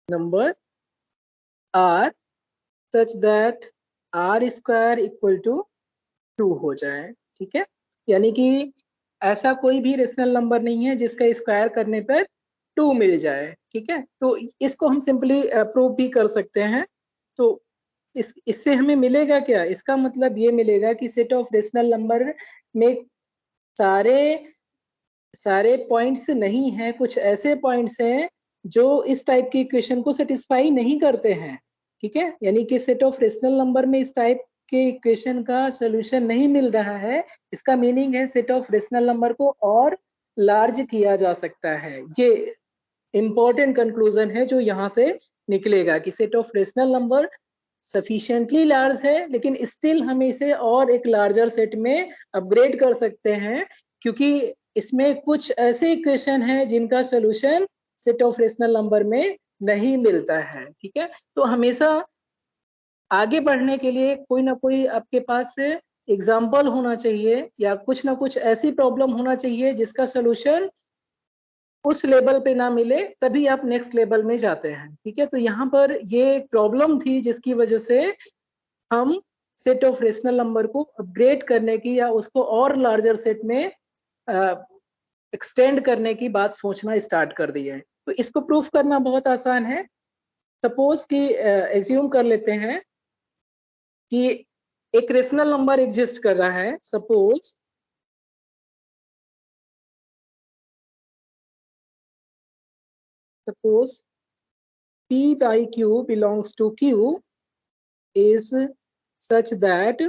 number R such that R square equal to 2 हो जाए। ठीक है, यानी कि ऐसा कोई भी रेशनल नंबर नहीं है जिसका स्क्वायर करने पर 2 मिल जाए। ठीक है, तो इसको हम सिंपली प्रूव भी कर सकते हैं। तो इससे हमें मिलेगा क्या, इसका मतलब ये मिलेगा कि सेट ऑफ रेशनल नंबर में सारे सारे पॉइंट्स नहीं हैं, कुछ ऐसे पॉइंट्स हैं जो इस टाइप की इक्वेशन को सेटिस्फाई नहीं करते हैं। ठीक है, यानी कि सेट ऑफ रेशनल नंबर में इस टाइप के इक्वेशन का सोल्यूशन नहीं मिल रहा है। इसका मीनिंग है सेट ऑफ रेशनल नंबर को और लार्ज किया जा सकता है। ये इंपॉर्टेंट कंक्लूजन है जो यहाँ से निकलेगा कि set of rational number sufficiently large है, लेकिन स्टिल हम इसे और एक लार्जर सेट में अपग्रेड कर सकते हैं, क्योंकि इसमें कुछ ऐसे इक्वेशन हैं जिनका solution set of rational number में नहीं मिलता है। ठीक है, तो हमेशा आगे बढ़ने के लिए कोई ना कोई आपके पास एग्जाम्पल होना चाहिए, या कुछ ना कुछ ऐसी प्रॉब्लम होना चाहिए जिसका सोल्यूशन उस लेवल पे ना मिले, तभी आप नेक्स्ट लेवल में जाते हैं। ठीक है, तो यहाँ पर ये प्रॉब्लम थी जिसकी वजह से हम सेट ऑफ रेशनल नंबर को अपग्रेड करने की या उसको और लार्जर सेट में एक्सटेंड करने की बात सोचना स्टार्ट कर दी है। तो इसको प्रूफ करना बहुत आसान है। सपोज कि एज्यूम कर लेते हैं कि एक रेशनल नंबर एग्जिस्ट कर रहा है। Suppose P by Q belongs to Q is such that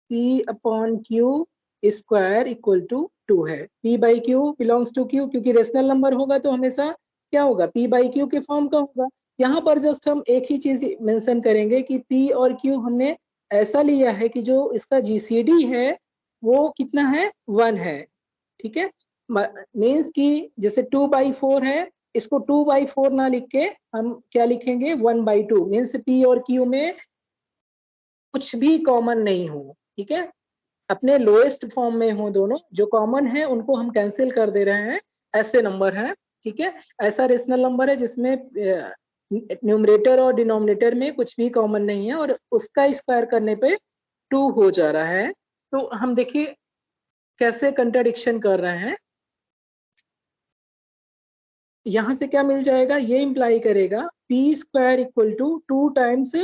P upon Q square equal to 2 है। P by Q belongs to Q, क्योंकि रेशनल नंबर होगा तो हमेशा क्या होगा, P by Q के फॉर्म का होगा। यहाँ पर जस्ट हम एक ही चीज मेंशन करेंगे कि P और Q हमने ऐसा लिया है कि जो इसका GCD है वो कितना है, 1 है। ठीक है, मीन्स कि जैसे 2/4 है, इसको 2/4 ना लिख के हम क्या लिखेंगे, 1/2। मीन्स P और Q में कुछ भी कॉमन नहीं हो। ठीक है, अपने लोएस्ट फॉर्म में हो दोनों, जो कॉमन है उनको हम कैंसिल कर दे रहे हैं, ऐसे नंबर हैं। ठीक है, ऐसा रेशनल नंबर है जिसमें न्यूमरेटर और डिनोमिनेटर में कुछ भी कॉमन नहीं है, और उसका स्क्वायर करने पे 2 हो जा रहा है। तो हम देखिए कैसे कंट्राडिक्शन कर रहे हैं। यहां से क्या मिल जाएगा, ये इंप्लाई करेगा P square equal to 2 times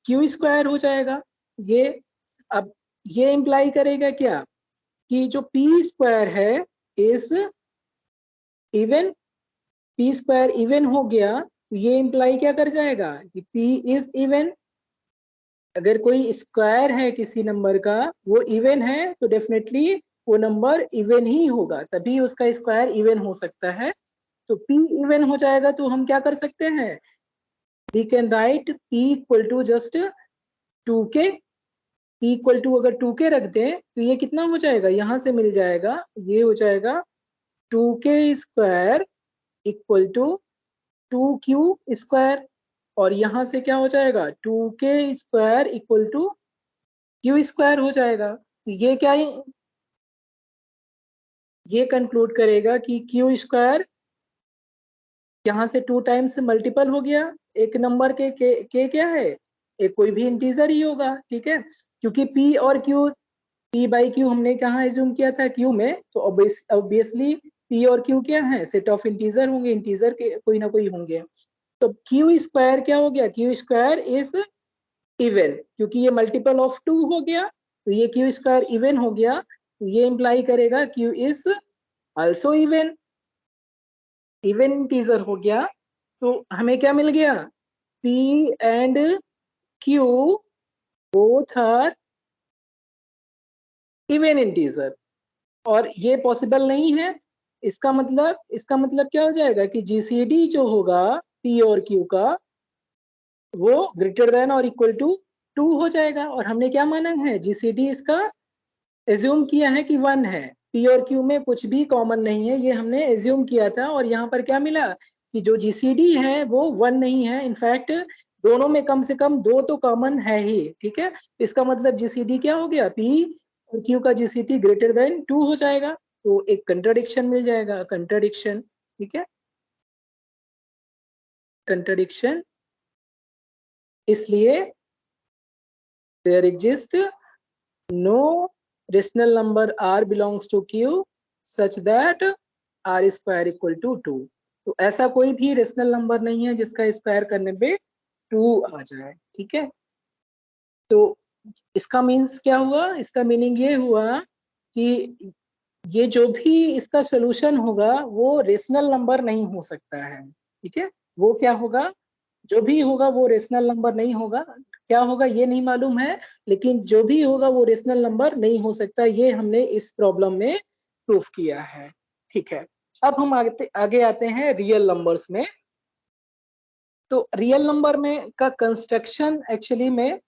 Q square हो जाएगा। ये अब ये इंप्लाई करेगा क्या, कि जो पी स्क्वायर है is even, P square even हो गया। ये इंप्लाई क्या कर जाएगा कि पी इज इवन। अगर कोई स्क्वायर है किसी नंबर का, वो इवन है, तो डेफिनेटली वो नंबर इवन ही होगा, तभी उसका स्क्वायर इवन हो सकता है। तो P इवन हो जाएगा तो हम क्या कर सकते हैं, we can write P equal to just 2k। P equal to अगर 2k रख दें तो ये कितना हो जाएगा, यहां से मिल जाएगा, ये हो जाएगा 2k square equal to 2q square. और यहां से क्या हो जाएगा, 2k square equal to q square हो जाएगा। तो ये कंक्लूड करेगा कि क्यू स्क्वायर यहाँ से 2 टाइम्स मल्टीपल हो गया एक नंबर के क्या है, एक कोई भी इंटीजर ही होगा, ठीक है, क्योंकि पी और क्यू, पी बाई क्यू हमने कहाँ एज्यूम किया था, क्यू में, तो ऑब्वियसली पी और क्यू क्या है, सेट ऑफ इंटीजर होंगे, इंटीजर के कोई ना कोई होंगे। तो क्यू स्क्वायर क्या हो गया, क्यू स्क्वायर इज इवन, क्योंकि ये मल्टीपल ऑफ 2 हो गया, तो ये क्यू स्क्वायर इवन हो गया, तो ये इंप्लाई करेगा Q is also even, even integer हो गया। तो हमें क्या मिल गया, P एंड Q both are even integer, और ये पॉसिबल नहीं है। इसका मतलब क्या हो जाएगा कि जीसीडी जो होगा P और Q का, वो ग्रेटर देन और इक्वल टू 2 हो जाएगा, और हमने क्या माना है, जीसीडी इसका एज्यूम किया है कि 1 है, पी और क्यू में कुछ भी कॉमन नहीं है, ये हमने एज्यूम किया था, और यहाँ पर क्या मिला कि जो जीसीडी है वो 1 नहीं है, इनफैक्ट दोनों में कम से कम 2 तो कॉमन है ही, ठीक है। इसका मतलब जीसीडी क्या हो गया, पी और क्यू का जीसीडी ग्रेटर देन 2 हो जाएगा, तो एक कंट्राडिक्शन मिल जाएगा, कंट्राडिक्शन, ठीक है, कंट्राडिक्शन। इसलिए there exist no rational number r belongs to q such that r square equal to 2। तो ऐसा कोई भी रेशनल नंबर नहीं है जिसका स्क्वायर करने पे 2 आ जाए, ठीक है। तो इसका मीन्स क्या हुआ, इसका मीनिंग ये हुआ कि ये जो भी इसका सोल्यूशन होगा वो रेशनल नंबर नहीं हो सकता है, ठीक है। वो क्या होगा, जो भी होगा वो रेशनल नंबर नहीं होगा, क्या होगा ये नहीं मालूम है, लेकिन जो भी होगा वो रेशनल नंबर नहीं हो सकता, ये हमने इस प्रॉब्लम में प्रूफ किया है, ठीक है। अब हम आगे आते हैं रियल नंबर्स में। तो रियल नंबर में का कंस्ट्रक्शन एक्चुअली में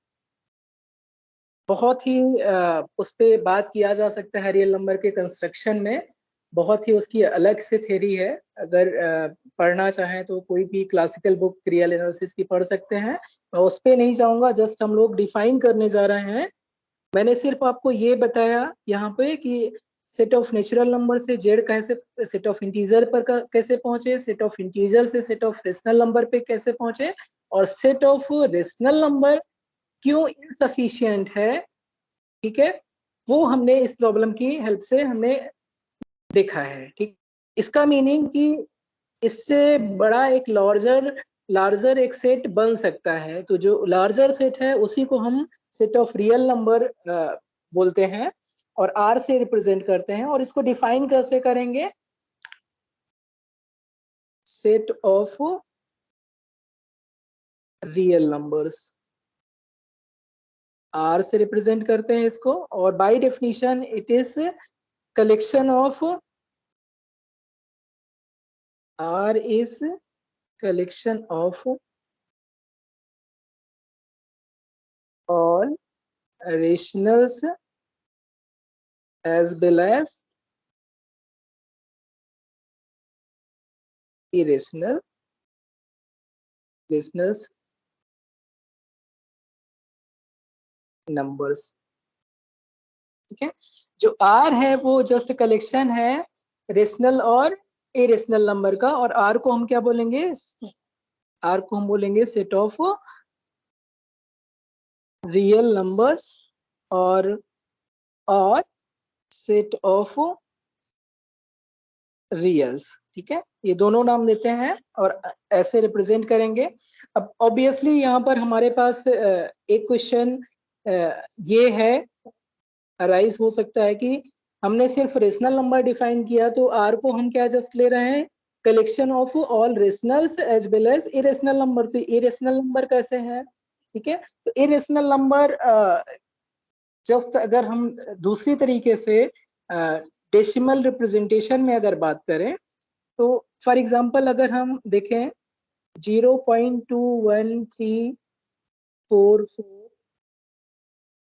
बहुत ही उस पर बात किया जा सकता है, रियल नंबर के कंस्ट्रक्शन में बहुत ही उसकी अलग से थ्योरी है। अगर पढ़ना चाहें तो कोई भी क्लासिकल बुक रियल एनालिसिस की पढ़ सकते हैं, मैं उस पर नहीं जाऊंगा, जस्ट हम लोग डिफाइन करने जा रहे हैं। मैंने सिर्फ आपको ये बताया यहाँ पे कि सेट ऑफ नेचुरल नंबर से जेड कैसे, सेट ऑफ इंटीजर पर कैसे पहुंचे, सेट ऑफ इंटीजर से सेट ऑफ रेशनल नंबर पे कैसे पहुंचे, और सेट ऑफ रेशनल नंबर क्यों इनसफिशिएंट है, ठीक है, वो हमने इस प्रॉब्लम की हेल्प से हमने देखा है, ठीक। इसका मीनिंग कि इससे बड़ा एक लार्जर लार्जर एक सेट बन सकता है, तो जो लार्जर सेट है उसी को हम सेट ऑफ रियल नंबर बोलते हैं, और आर से रिप्रेजेंट करते हैं, और इसको डिफाइन कैसे करेंगे, set of real numbers, R से रिप्रेजेंट करते हैं इसको, और by definition it is collection of R is collection of all rationals as well as irrational rationals numbers, ठीक है। जो R है वो जस्ट कलेक्शन है रेशनल और इरेशनल नंबर का, और R को हम क्या बोलेंगे, R को हम बोलेंगे सेट ऑफ रियल नंबर्स और सेट ऑफ रियल्स, ठीक है, ये दोनों नाम देते हैं और ऐसे रिप्रेजेंट करेंगे। अब ऑब्वियसली यहाँ पर हमारे पास एक क्वेश्चन ये है, अराइज हो सकता है कि हमने सिर्फ रेशनल नंबर डिफाइन किया, तो आर को हम क्या जस्ट ले रहे हैं, collection of all rationals as well as irrational number, तो इरेशनल नंबर कैसे है, ठीक है। तो इरेशनल नंबर जस्ट अगर हम दूसरी तरीके से डेसिमल रिप्रेजेंटेशन में अगर बात करें, तो फॉर एग्जांपल अगर हम देखें 0.21344,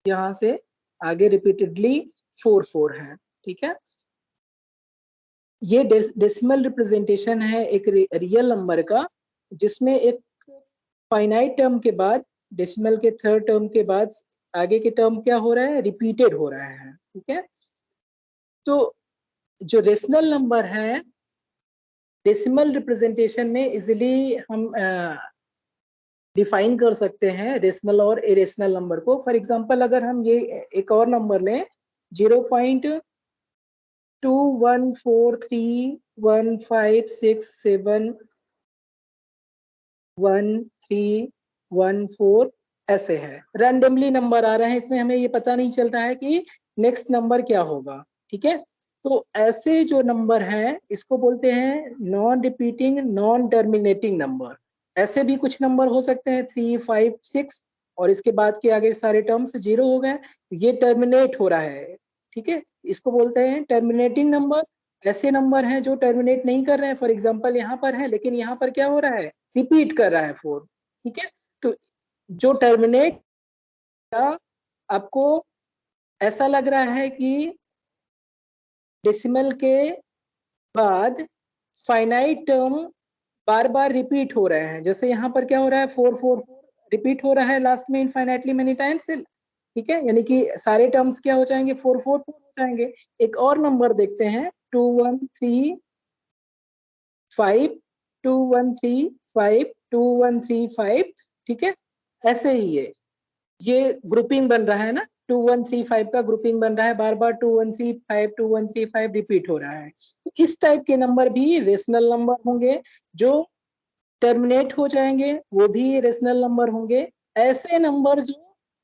यहाँ से आगे रिपीटेडली 44 है, ठीक है। ये डेसिमल रिप्रेजेंटेशन है एक रियल नंबर का, जिसमें एक फाइनाइट टर्म के बाद, डेसिमल के थर्ड टर्म के बाद आगे के टर्म क्या हो रहा है, रिपीटेड हो रहा है, ठीक है। तो जो रेशनल नंबर है डेसिमल रिप्रेजेंटेशन में इजिली हम डिफाइन कर सकते हैं रेशनल और इरेशनल नंबर को। फॉर एग्जांपल अगर हम ये एक और नंबर लें 0.214315671314 ऐसे है, रैंडमली नंबर आ रहे हैं, इसमें हमें ये पता नहीं चल रहा है कि नेक्स्ट नंबर क्या होगा। ठीक है, तो ऐसे जो नंबर हैं इसको बोलते हैं non repeating non terminating number. ऐसे भी कुछ नंबर हो सकते हैं 3, 5, 6 और इसके बाद के आगे सारे टर्म्स 0 हो गए, ये टर्मिनेट हो रहा है। ठीक है, इसको बोलते हैं टर्मिनेटिंग नंबर। ऐसे नंबर हैं जो टर्मिनेट नहीं कर रहे हैं, फॉर एग्जांपल यहाँ पर है, लेकिन यहाँ पर क्या हो रहा है, रिपीट कर रहा है 4। ठीक है, तो जो टर्मिनेट, आपको ऐसा लग रहा है कि डेसिमल के बाद फाइनाइट टर्म बार बार रिपीट हो रहे हैं, जैसे यहाँ पर क्या हो रहा है 444 रिपीट हो रहा है लास्ट में इनफाइनाइटली मेनी टाइम्स। ठीक है, यानी कि सारे टर्म्स क्या हो जाएंगे 444 हो जाएंगे। एक और नंबर देखते हैं 2135 2135 2135। ठीक है, ऐसे ही ये ग्रुपिंग बन रहा है ना, 2135 का ग्रुपिंग बन रहा है, बार बार 2135 2135 रिपीट हो रहा है। तो इस टाइप के नंबर भी रेशनल नंबर होंगे, जो टर्मिनेट हो जाएंगे वो भी रेशनल नंबर होंगे। ऐसे नंबर जो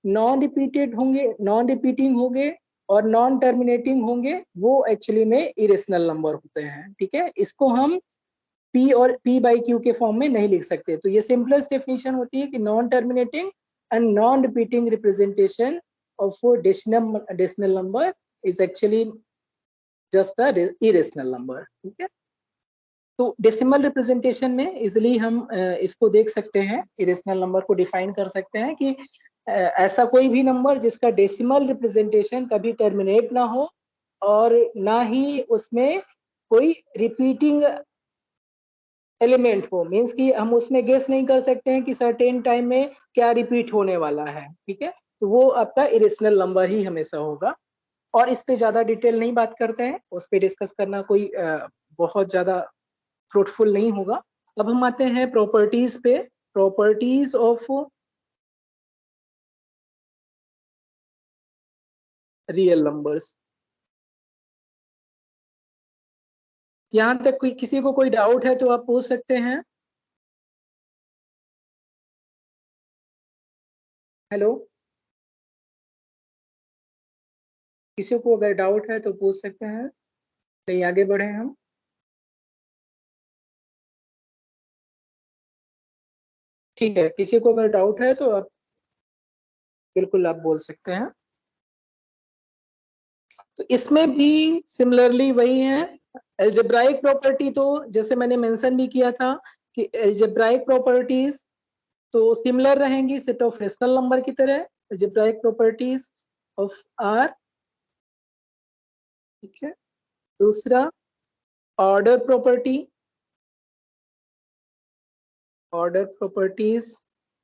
नॉन रिपीटेड होंगे, नॉन रिपीटिंग होंगे और नॉन टर्मिनेटिंग होंगे, वो एक्चुअली में इरेशनल नंबर होते हैं। ठीक है, इसको हम P और P बाई Q के फॉर्म में नहीं लिख सकते। तो ये सिंपलेस्ट डेफिनेशन होती है कि non terminating and non repeating representation of decimal number is actually just a irrational number. ठीक है, तो डेसिमल रिप्रेजेंटेशन में इजिली हम इसको देख सकते हैं, इरेशनल नंबर को डिफाइन कर सकते हैं कि ऐसा कोई भी नंबर जिसका डेसिमल रिप्रेजेंटेशन कभी टर्मिनेट ना हो और ना ही उसमें कोई रिपीटिंग एलिमेंट हो, मीन्स कि हम उसमें गेस नहीं कर सकते हैं कि सर्टेन टाइम में क्या रिपीट होने वाला है। ठीक है, तो वो आपका इरेशनल नंबर ही हमेशा होगा। और इस पे ज्यादा डिटेल नहीं बात करते हैं, उस पे डिस्कस करना कोई बहुत ज्यादा फ्रूटफुल नहीं होगा। अब हम आते हैं प्रॉपर्टीज पे, प्रॉपर्टीज ऑफ रियल नंबर्स। यहाँ तक कोई किसी को कोई डाउट है तो आप पूछ सकते हैं। हेलो, किसी को अगर डाउट है तो पूछ सकते हैं, नहीं आगे बढ़े हम। ठीक है, किसी को अगर डाउट है तो आप बिल्कुल आप बोल सकते हैं। तो इसमें भी सिमिलरली वही है, एल्जेब्राइक प्रॉपर्टी तो जैसे मैंने मेंशन भी किया था कि एल्जेब्राइक प्रॉपर्टीज तो सिमिलर रहेंगी सेट ऑफ रेशनल नंबर की तरह। Algebraic properties of R. ठीक है, दूसरा order property, order properties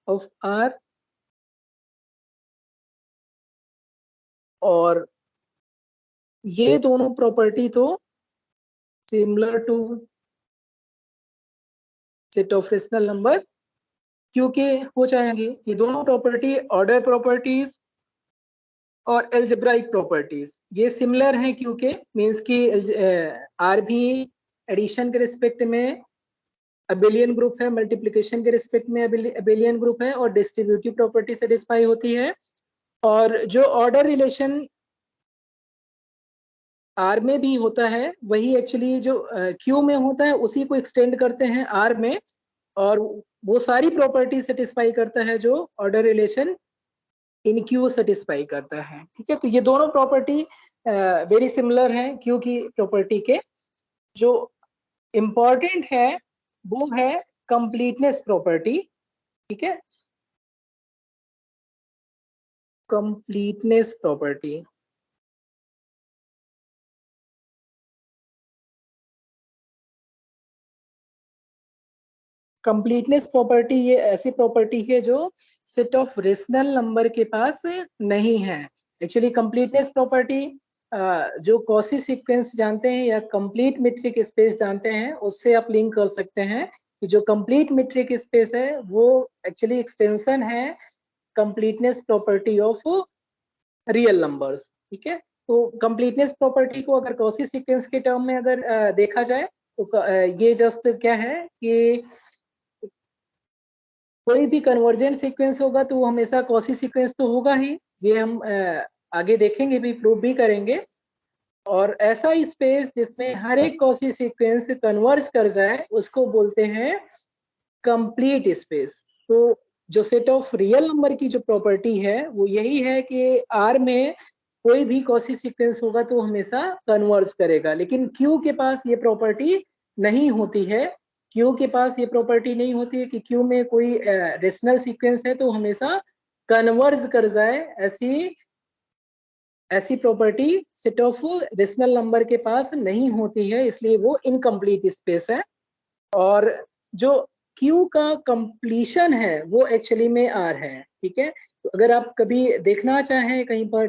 of R, और ये दोनों प्रॉपर्टी तो similar to set of rational number क्योंकि हो जाएंगे ये दोनों प्रॉपर्टी, ऑर्डर प्रॉपर्टीज और एल्जेब्राइक प्रॉपर्टीज ये सिमिलर हैं, क्योंकि मींस की आर भी एडिशन के रिस्पेक्ट में अबेलियन ग्रुप है, मल्टीप्लिकेशन के रिस्पेक्ट में अबेलियन ग्रुप है और डिस्ट्रीब्यूटिव प्रॉपर्टी सेटिस्फाई होती है। और जो ऑर्डर रिलेशन आर में भी होता है वही एक्चुअली जो क्यू में होता है उसी को एक्सटेंड करते हैं आर में, और वो सारी प्रॉपर्टी सेटिस्फाई करता है जो order relation in Q satisfy करता है। ठीक है, तो ये दोनों प्रॉपर्टी वेरी सिमिलर हैं क्यू की प्रॉपर्टी के। जो इम्पॉर्टेंट है वो है कंप्लीटनेस प्रॉपर्टी। ठीक है, कंप्लीटनेस प्रॉपर्टी, कंप्लीटनेस प्रॉपर्टी ये ऐसी प्रॉपर्टी है जो सेट ऑफ रेशनल नंबर के पास नहीं है। एक्चुअली कंप्लीटनेस प्रॉपर्टी जो कॉशी सीक्वेंस जानते हैं या कंप्लीट मीट्रिक स्पेस जानते हैं, उससे आप लिंक कर सकते हैं कि जो कंप्लीट मीट्रिक स्पेस है वो एक्चुअली एक्सटेंशन है completeness property of real numbers. ठीक है, तो कंप्लीटनेस प्रॉपर्टी को अगर कॉशी सीक्वेंस के टर्म में अगर देखा जाए तो ये जस्ट क्या है कि कोई भी कन्वर्जेंट सीक्वेंस होगा तो वो हमेशा कॉशी सीक्वेंस तो होगा ही, ये हम आगे देखेंगे भी, प्रूव भी करेंगे। और ऐसा स्पेस जिसमें हर एक कॉशी सीक्वेंस कन्वर्ज कर जाए उसको बोलते हैं कंप्लीट स्पेस। तो जो सेट ऑफ रियल नंबर की जो प्रॉपर्टी है वो यही है कि आर में कोई भी कॉशी सीक्वेंस होगा तो हमेशा कन्वर्ज करेगा, लेकिन क्यू के पास ये प्रॉपर्टी नहीं होती है। क्यू के पास ये प्रॉपर्टी नहीं होती है कि क्यू में कोई रेशनल सीक्वेंस है तो हमेशा कन्वर्ज कर जाए, ऐसी property set of rational number के पास नहीं होती है, इसलिए वो इनकम्प्लीट स्पेस है। और जो क्यू का कंप्लीशन है वो एक्चुअली में आर है। ठीक है, तो अगर आप कभी देखना चाहें कहीं पर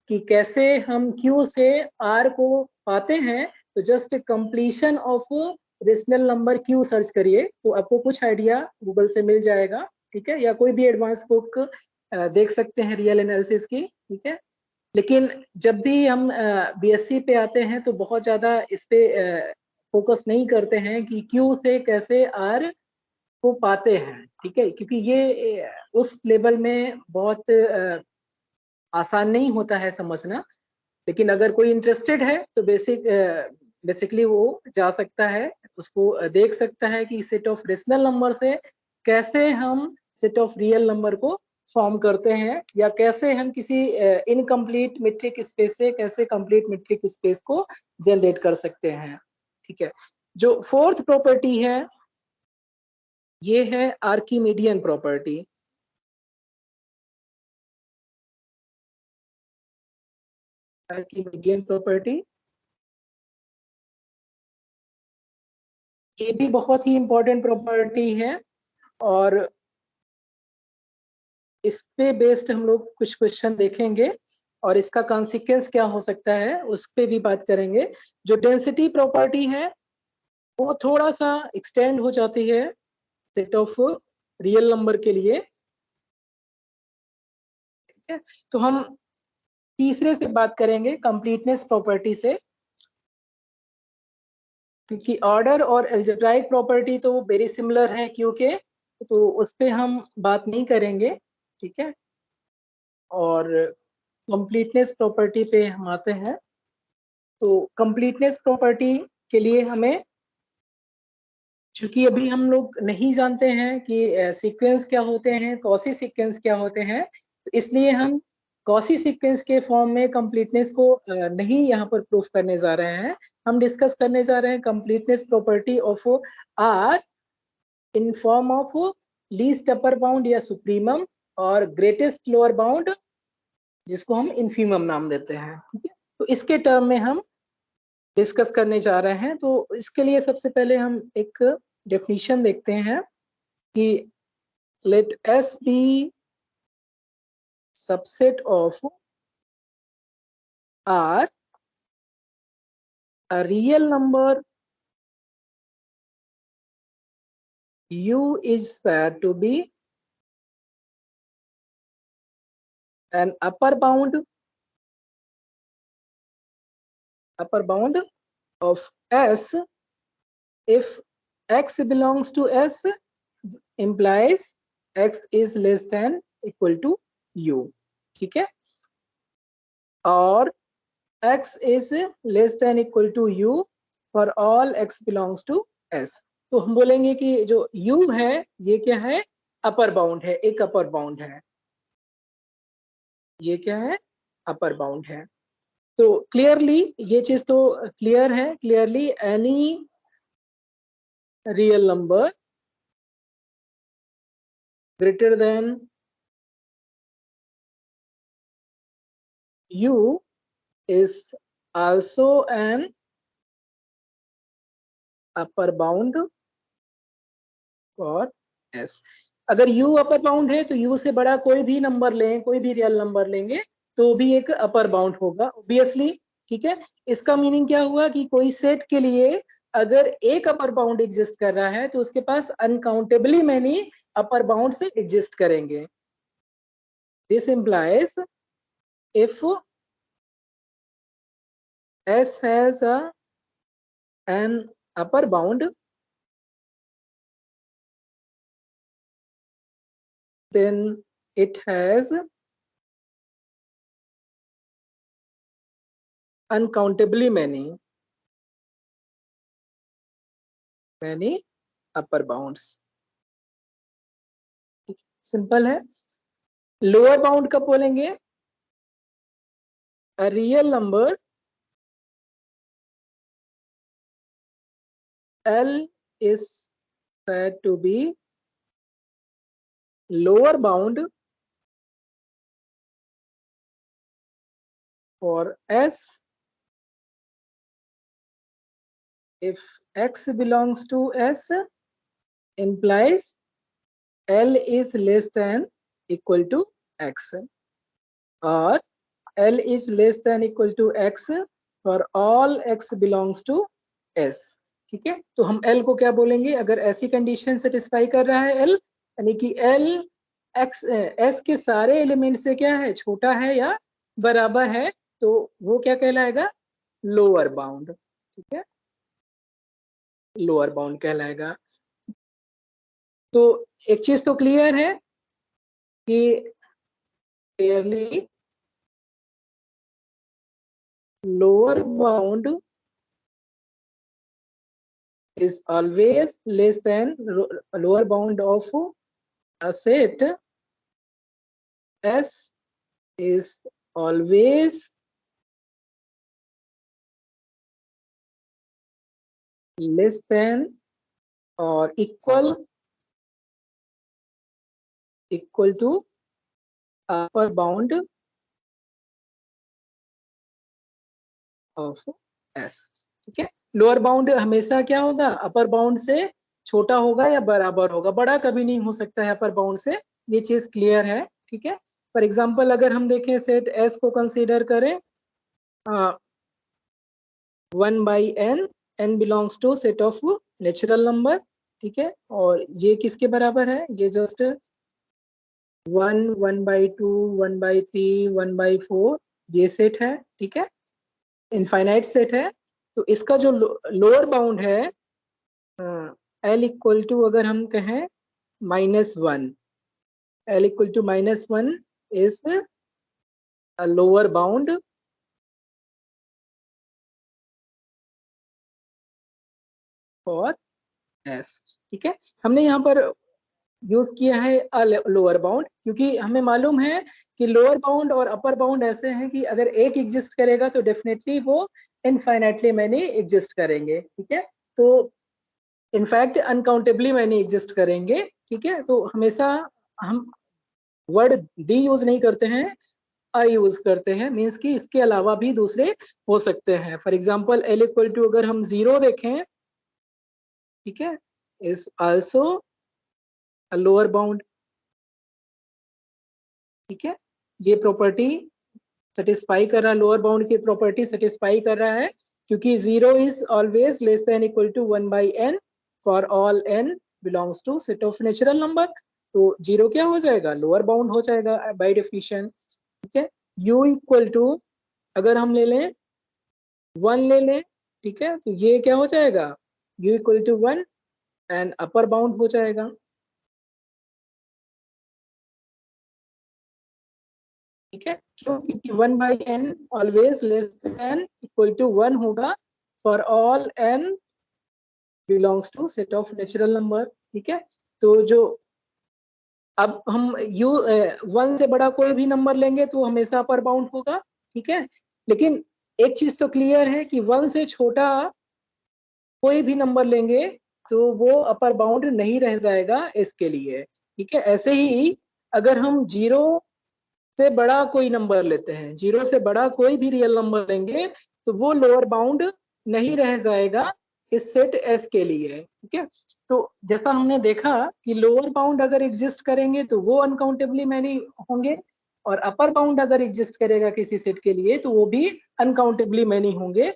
कि कैसे हम क्यू से आर को पाते हैं, तो just completion of rational number Q search करिए तो आपको कुछ आइडिया गूगल से मिल जाएगा। ठीक है, या कोई भी एडवांस बुक देख सकते हैं रियल एनालिसिस की। ठीक है, लेकिन जब भी हम बीएससी पे आते हैं तो बहुत ज्यादा इस पे फोकस नहीं करते हैं कि क्यू से कैसे आर को पाते हैं। ठीक है, क्योंकि ये उस लेवल में बहुत आसान नहीं होता है समझना, लेकिन अगर कोई इंटरेस्टेड है तो बेसिकली वो जा सकता है, उसको देख सकता है कि सेट ऑफ रेशनल नंबर से कैसे हम सेट ऑफ रियल नंबर को फॉर्म करते हैं, या कैसे हम किसी इनकम्प्लीट मीट्रिक स्पेस से कैसे कंप्लीट मीट्रिक स्पेस को जनरेट कर सकते हैं। ठीक है, जो फोर्थ प्रॉपर्टी है ये है आर्किमिडियन प्रॉपर्टी। आर्किमिडियन प्रॉपर्टी ये भी बहुत ही इंपॉर्टेंट प्रॉपर्टी है, और इस पे बेस्ड हम लोग कुछ क्वेश्चन देखेंगे और इसका कॉन्सिक्वेंस क्या हो सकता है उस पे भी बात करेंगे। जो डेंसिटी प्रॉपर्टी है वो थोड़ा सा एक्सटेंड हो जाती है सेट ऑफ रियल नंबर के लिए। ठीक है, तो हम तीसरे से बात करेंगे कंप्लीटनेस प्रॉपर्टी से, क्योंकि ऑर्डर और एल्जेब्राइक प्रॉपर्टी तो वेरी सिमिलर है क्यू के, तो उस पे हम बात नहीं करेंगे। ठीक है, और कंप्लीटनेस प्रॉपर्टी पे हम आते हैं। तो कंप्लीटनेस प्रॉपर्टी के लिए हमें, चूंकि अभी हम लोग नहीं जानते हैं कि सीक्वेंस क्या होते हैं, कॉशी सीक्वेंस क्या होते हैं, तो इसलिए हम कॉशी सीक्वेंस के फॉर्म में कंप्लीटनेस को नहीं यहाँ पर प्रूफ करने जा रहे हैं। हम डिस्कस करने जा रहे हैं completeness property of R in form of least upper bound या सुप्रीमम, और ग्रेटेस्ट लोअर बाउंड जिसको हम इन्फीमम नाम देते हैं। ठीक है, तो इसके टर्म में हम डिस्कस करने जा रहे हैं। तो इसके लिए सबसे पहले हम एक डेफिनेशन देखते हैं कि let S be subset of R, a real number u is said to be an upper bound of S if x belongs to S implies x is less than equal to u। ठीक है, और x is less than equal to u for all x belongs to S। तो हम बोलेंगे कि जो u है ये क्या है, अपर बाउंड है, एक अपर बाउंड है, ये क्या है, अपर बाउंड है। तो क्लियरली ये चीज तो क्लियर है, clearly any real number greater than u is also an upper bound for s। अगर u अपर बाउंड है तो u से बड़ा कोई भी नंबर लें, कोई भी रियल नंबर लेंगे तो भी एक अपर बाउंड होगा ऑब्वियसली। ठीक है, इसका मीनिंग क्या हुआ कि कोई सेट के लिए अगर एक अपर बाउंड एग्जिस्ट कर रहा है तो उसके पास अनकाउंटेबली मैनी अपर बाउंड से एग्जिस्ट करेंगे। This implies if S has an upper bound, then it has uncountably many upper bounds। Simple है। लोअर बाउंड कब बोलेंगे? A real number L is said to be lower bound for S if X belongs to S implies L is less than equal to X, or L is less than equal to X for all X belongs to S। ठीक है, तो हम L को क्या बोलेंगे? अगर ऐसी condition satisfy कर रहा है L, यानी कि L X S के सारे एलिमेंट से क्या है? छोटा है या बराबर है, तो वो क्या कहलाएगा? Lower bound. ठीक है, लोअर बाउंड कहलाएगा। तो एक चीज तो क्लियर है कि clearly lower bound is always less than lower bound of a set S is always less than or equal to upper bound of S। ठीक है, लोअर बाउंड हमेशा क्या होगा? अपर बाउंड से छोटा होगा या बराबर होगा, बड़ा कभी नहीं हो सकता है अपर बाउंड से। ये चीज क्लियर है। ठीक है, फॉर एग्जांपल अगर हम देखें सेट S को कंसीडर करें 1/n, n belongs to set of natural number. ठीक है, और ये किसके बराबर है? ये जस्ट 1, 1/2, 1/3, 1/4 ये सेट है। ठीक है, इनफाइनाइट सेट है। तो इसका जो लोअर बाउंड है L इक्वल टू, अगर हम कहें -1, L equal to -1 is a lower bound for S। ठीक है, हमने यहाँ पर यूज किया है लोअर बाउंड, क्योंकि हमें मालूम है कि लोअर बाउंड और अपर बाउंड ऐसे हैं कि अगर एक एग्जिस्ट करेगा तो डेफिनेटली वो इनफाइनाइटली मैनी एग्जिस्ट करेंगे। ठीक है, तो इनफैक्ट अनकाउंटेबली मैनी एग्जिस्ट करेंगे। ठीक है, तो हमेशा हम वर्ड दी यूज नहीं करते हैं, अ यूज करते हैं, मीन्स कि इसके अलावा भी दूसरे हो सकते हैं। For example L equal to अगर हम 0 देखें, ठीक है, इज आल्सो लोअर बाउंड। ठीक है, ये प्रॉपर्टी सेटिस्फाई कर रहा है, लोअर बाउंड की प्रॉपर्टी सेटिस्फाई कर रहा है, क्योंकि 0 is always less than equal to 1/n for all n belongs to set of natural number. तो 0 क्या हो जाएगा? लोअर बाउंड हो जाएगा बाय डेफिनेशन। ठीक है, u इक्वल टू अगर हम ले लें 1 ले लें, ठीक है, तो ये क्या हो जाएगा? u equal to 1 and upper bound हो जाएगा। ठीक है, क्यों? क्योंकि 1/n always less than equal to 1 होगा for all n belongs to set of natural number. ठीक है, तो जो अब हम u 1 से बड़ा कोई भी नंबर लेंगे तो हमेशा अपर बाउंड होगा। ठीक है, लेकिन एक चीज तो क्लियर है कि 1 से छोटा कोई भी नंबर लेंगे तो वो अपर बाउंड नहीं रह जाएगा इसके लिए। ठीक है, ऐसे ही अगर हम 0 से बड़ा कोई नंबर लेते हैं, 0 से बड़ा कोई भी रियल नंबर लेंगे तो वो लोअर बाउंड नहीं रह जाएगा इस सेट S के लिए। ठीक है, तो जैसा हमने देखा कि लोअर बाउंड अगर एग्जिस्ट करेंगे तो वो अनकाउंटेबली मैनी होंगे, और अपर बाउंड अगर एग्जिस्ट करेगा किसी सेट के लिए तो वो भी अनकाउंटेबली मैनी होंगे।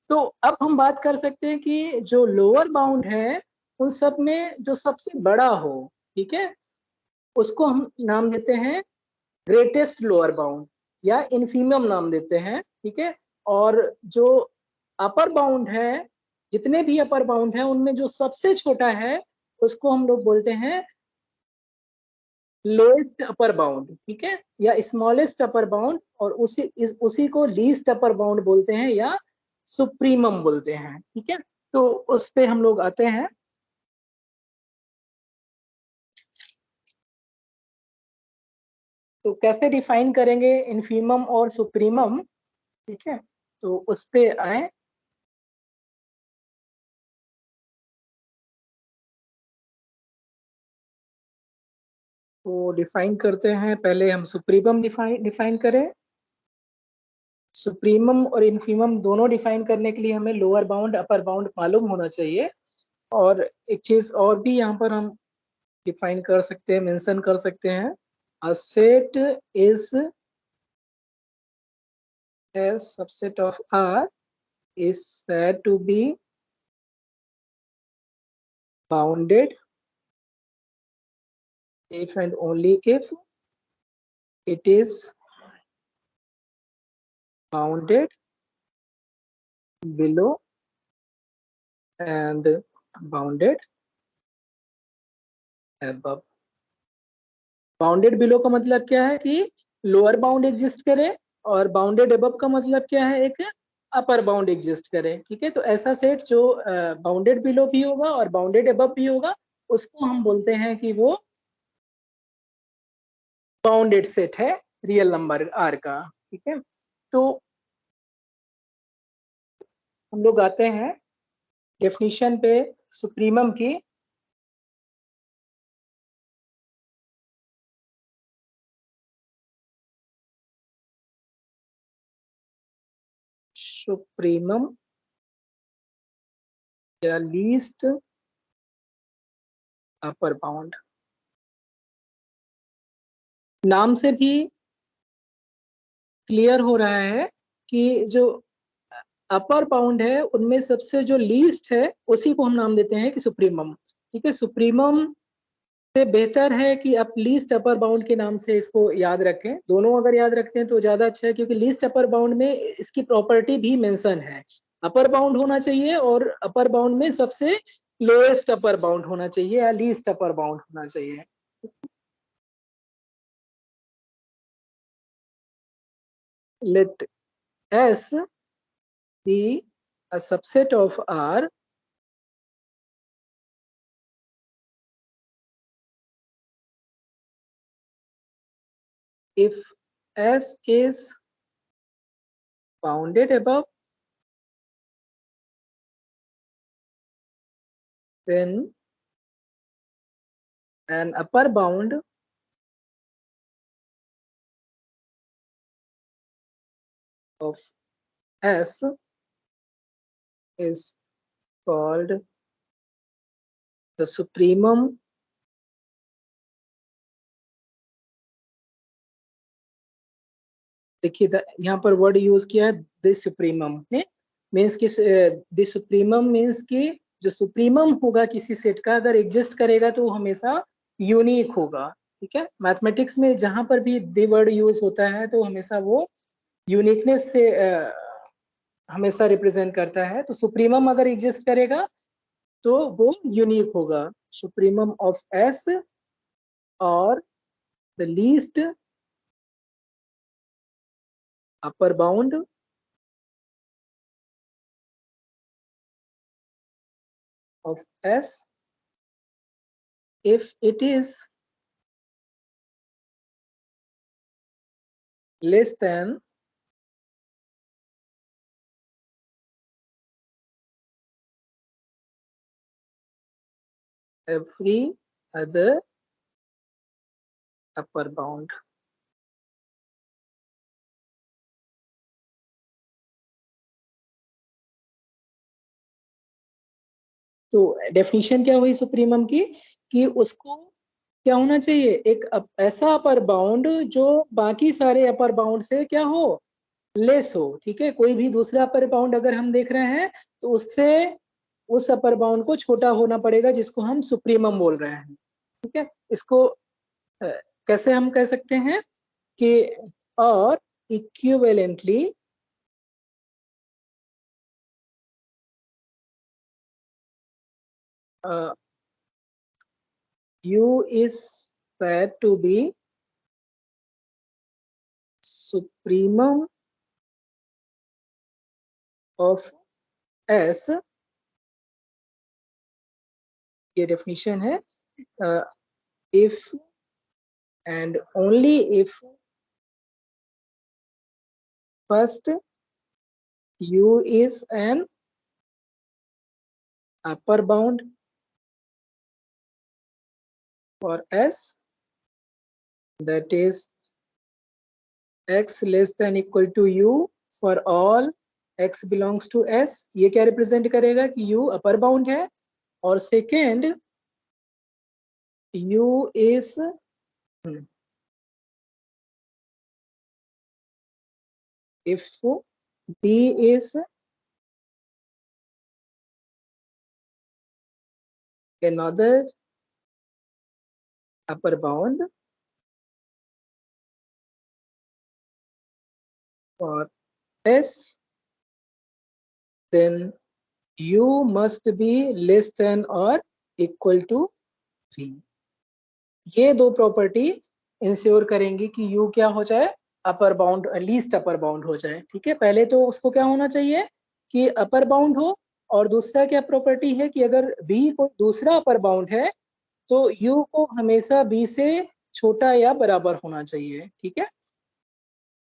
तो अब हम बात कर सकते हैं कि जो लोअर बाउंड है उन सब में जो सबसे बड़ा हो, ठीक है, उसको हम नाम देते हैं ग्रेटेस्ट लोअर बाउंड या इन्फीमम नाम देते हैं, ठीक है। और जो अपर बाउंड है, जितने भी अपर बाउंड है उनमें जो सबसे छोटा है उसको हम लोग बोलते हैं लोएस्ट अपर बाउंड, ठीक है, या स्मॉलेस्ट अपर बाउंड, और उसी को लीस्ट अपर बाउंड बोलते हैं या सुप्रीमम बोलते हैं, ठीक है। तो उस पे हम लोग आते हैं। तो कैसे डिफाइन करेंगे इन्फीमम और सुप्रीमम, ठीक है, तो उस पे आए। तो डिफाइन करते हैं, पहले हम सुप्रीमम डिफाइन करें। सुप्रीमम और इन्फीमम दोनों डिफाइन करने के लिए हमें लोअर बाउंड अपर बाउंड मालूम होना चाहिए। और एक चीज और भी यहाँ पर हम डिफाइन कर सकते हैं, मेंशन कर सकते हैं। A set is a subset of R is said to be bounded if and only if it is bounded below and bounded above। Bounded below का मतलब क्या है कि लोअर बाउंड एग्जिस्ट करे, और बाउंडेड अबव का मतलब क्या है, एक अपर बाउंड एग्जिस्ट करे, ठीक है। तो ऐसा सेट जो बाउंडेड बिलो भी होगा और बाउंडेड अबव भी होगा उसको हम बोलते हैं कि वो बाउंडेड सेट है रियल नंबर आर का, ठीक है। तो हम लोग आते हैं डेफिनेशन पे सुप्रीमम की। सुप्रीमम या लीस्ट अपर बाउंड, नाम से भी क्लियर हो रहा है कि जो अपर बाउंड है उनमें सबसे जो लीस्ट है उसी को हम नाम देते हैं कि सुप्रीमम, ठीक है। सुप्रीमम से बेहतर है कि आप लीस्ट अपर बाउंड के नाम से इसको याद रखें। दोनों अगर याद रखते हैं तो ज्यादा अच्छा है, क्योंकि लीस्ट अपर बाउंड में इसकी प्रॉपर्टी भी मेंशन है। अपर बाउंड होना चाहिए और अपर बाउंड में सबसे लोएस्ट अपर बाउंड होना चाहिए या लीस्ट अपर बाउंड होना चाहिए। Let S be a subset of R if S is bounded above, then an upper bound of S is called the supremum देखिए यहाँ पर वर्ड यूज किया है द सुप्रीमम ने, मीन्स की द सुप्रीमम मीन्स की जो सुप्रीमम होगा किसी सेट का अगर एग्जिस्ट करेगा तो वो हमेशा यूनिक होगा, ठीक है। मैथमेटिक्स में जहां पर भी द वर्ड यूज होता है तो हमेशा वो यूनिकनेस से हमेशा रिप्रेजेंट करता है। तो सुप्रीमम अगर एग्जिस्ट करेगा तो वो यूनिक होगा, सुप्रीमम ऑफ एस और the least upper bound of S if it is less than every other upper bound। तो डेफिनेशन क्या हुई सुप्रीमम की कि उसको क्या होना चाहिए, एक ऐसा अपर बाउंड जो बाकी सारे अपर बाउंड से क्या हो, लेस हो। ठीक है, कोई भी दूसरा अपर बाउंड अगर हम देख रहे हैं तो उससे उस अपर बाउंड को छोटा होना पड़ेगा, जिसको हम सुप्रीमम बोल रहे हैं। ठीक है, इसको कैसे हम कह सकते हैं कि और equivalently U is said to be supremum of S. ये definition है, if and only if first U is an upper bound for S, that is x less than equal to U for all x belongs to S. ये क्या represent करेगा कि U upper bound है, और second U is if B is another upper bound for S, then U must be less than or equal to V. ये दो property ensure करेंगी कि U क्या हो जाए, upper bound, least upper bound हो जाए। ठीक है, पहले तो उसको क्या होना चाहिए कि अपर बाउंड हो, और दूसरा क्या प्रॉपर्टी है कि अगर B को दूसरा अपर बाउंड है तो U को हमेशा B से छोटा या बराबर होना चाहिए। ठीक है,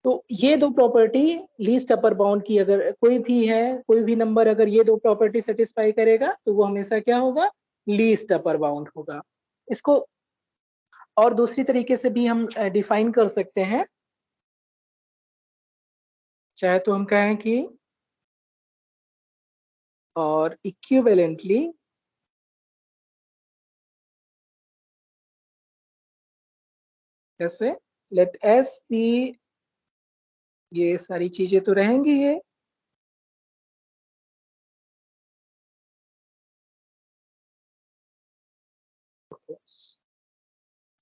तो ये दो प्रॉपर्टी लीस्ट अपर बाउंड की, अगर कोई भी है, कोई भी नंबर अगर ये दो प्रॉपर्टी सेटिस्फाई करेगा तो वो हमेशा क्या होगा, लीस्ट अपर बाउंड होगा। इसको और दूसरी तरीके से भी हम डिफाइन कर सकते हैं, चाहे तो हम कहें कि और इक्विवेलेंटली कैसे, लेट एस बी, ये सारी चीजें तो रहेंगी ये,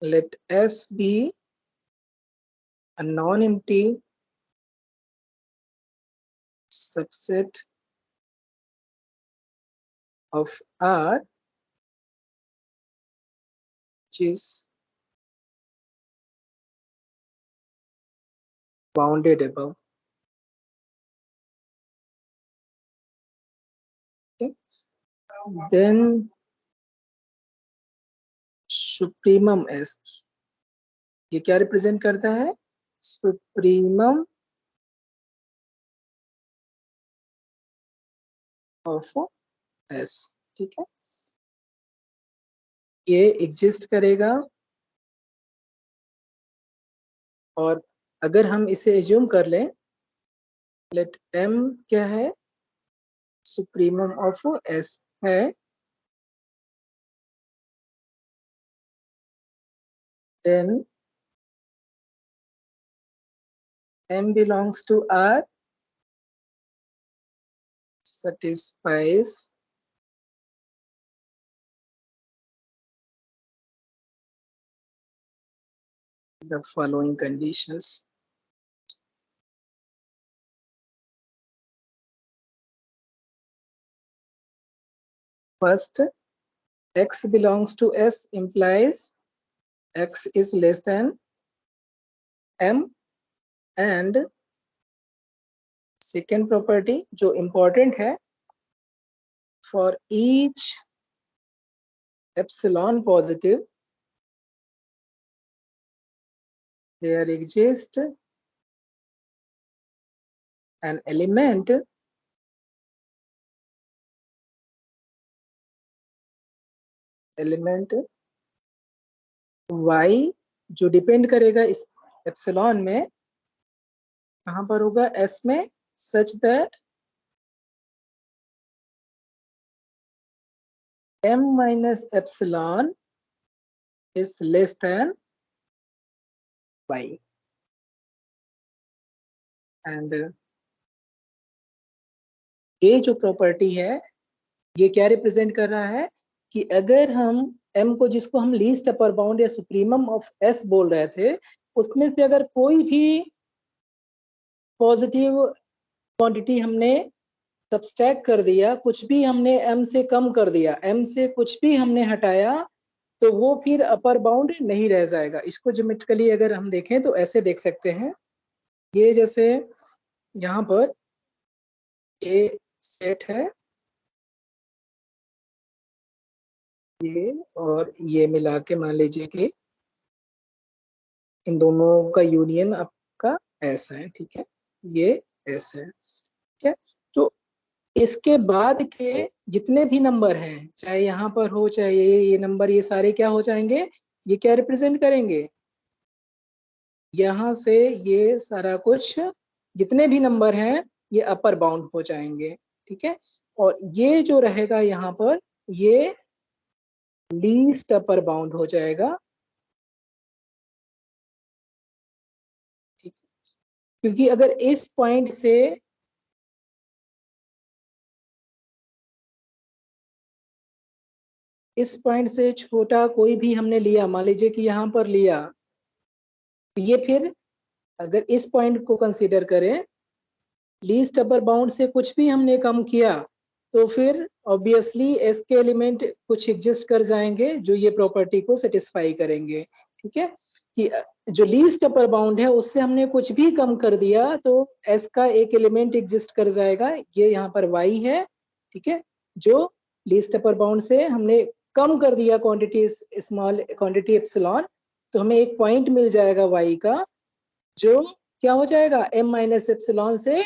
let S be a non-empty subset of R, which is bounded above. Okay, then supremum S, ये क्या रिप्रेजेंट करता है, सुप्रीमम ऑफ S। ठीक है, ये एग्जिस्ट करेगा, और अगर हम इसे एज्यूम कर लें, लेट M क्या है, सुप्रीमम ऑफ S है, then M belongs to R satisfies the following conditions. First, x belongs to S implies x is less than M, and second property जो important है, for each epsilon positive there exists an element y जो depend करेगा इस epsilon में, कहाँ पर होगा, S में, such that M minus epsilon is less than y and ये जो प्रॉपर्टी है ये क्या रिप्रेजेंट कर रहा है कि अगर हम m को, जिसको हम लीस्ट अपर बाउंड या सुप्रीमम ऑफ s बोल रहे थे, उसमें से अगर कोई भी पॉजिटिव क्वांटिटी हमने सब्सट्रैक्ट कर दिया, कुछ भी हमने m से कम कर दिया, m से कुछ भी हमने हटाया, तो वो फिर अपर बाउंड नहीं रह जाएगा। इसको ज्योमेट्रिकली अगर हम देखें तो ऐसे देख सकते हैं, ये जैसे यहाँ पर ये सेट है, ये और ये मिला के मान लीजिए कि इन दोनों का यूनियन आपका एस है, ठीक है, ये एस है, ठीक है। तो इसके बाद के जितने भी नंबर हैं, चाहे यहाँ पर हो चाहे ये नंबर, ये सारे क्या हो जाएंगे, ये क्या रिप्रेजेंट करेंगे, यहाँ से ये सारा कुछ जितने भी नंबर हैं ये अपर बाउंड हो जाएंगे, ठीक है। और ये जो रहेगा यहाँ पर, ये लीस्ट अपर बाउंड हो जाएगा, ठीक है। क्योंकि अगर इस पॉइंट से छोटा कोई भी हमने लिया, मान लीजिए कि यहाँ पर लिया, तो ये फिर अगर इस पॉइंट को कंसीडर करें, लीस्ट अपर बाउंड से कुछ भी हमने कम किया, तो फिर ऑब्वियसली एस के एलिमेंट कुछ एग्जिस्ट कर जाएंगे जो ये प्रॉपर्टी को सेटिस्फाई करेंगे, ठीक है। कि जो लीस्ट अपर बाउंड है उससे हमने कुछ भी कम कर दिया तो एस का एक एलिमेंट एग्जिस्ट कर जाएगा, ये यहाँ पर वाई है, ठीक है। जो लीस्ट अपर बाउंड से हमने कम कर दिया क्वांटिटी, स्मॉल क्वांटिटी एप्सिलॉन, तो हमें एक पॉइंट मिल जाएगा वाई का, जो क्या हो जाएगा, m माइनस एप्सिलॉन से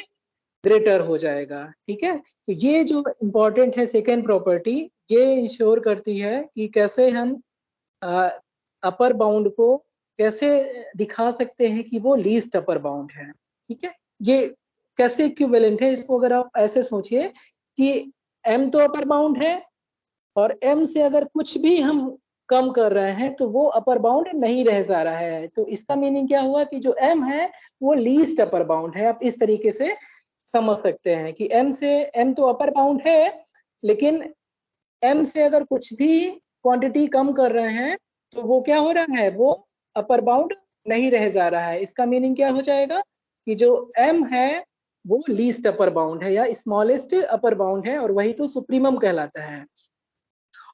ग्रेटर हो जाएगा, ठीक है। तो ये जो इम्पोर्टेंट है सेकेंड प्रॉपर्टी, ये इंश्योर करती है कि कैसे हम अपर बाउंड को कैसे दिखा सकते हैं कि वो लीस्ट अपर बाउंड है, ठीक है। ये कैसे इक्विवेलेंट है, इसको अगर आप ऐसे सोचिए कि m तो अपर बाउंड है और m से अगर कुछ भी हम कम कर रहे हैं तो वो अपर बाउंड नहीं रह जा रहा है, तो इसका मीनिंग क्या हुआ कि जो m है वो लीस्ट अपर बाउंड है। आप इस तरीके से समझ सकते हैं कि m तो अपर बाउंड है, लेकिन m से अगर कुछ भी क्वांटिटी कम कर रहे हैं तो वो क्या हो रहा है, वो अपर बाउंड नहीं रह जा रहा है। इसका मीनिंग क्या हो जाएगा कि जो m है वो लीस्ट अपर बाउंड है या स्मॉलेस्ट अपर बाउंड है, और वही तो सुप्रीमम कहलाता है।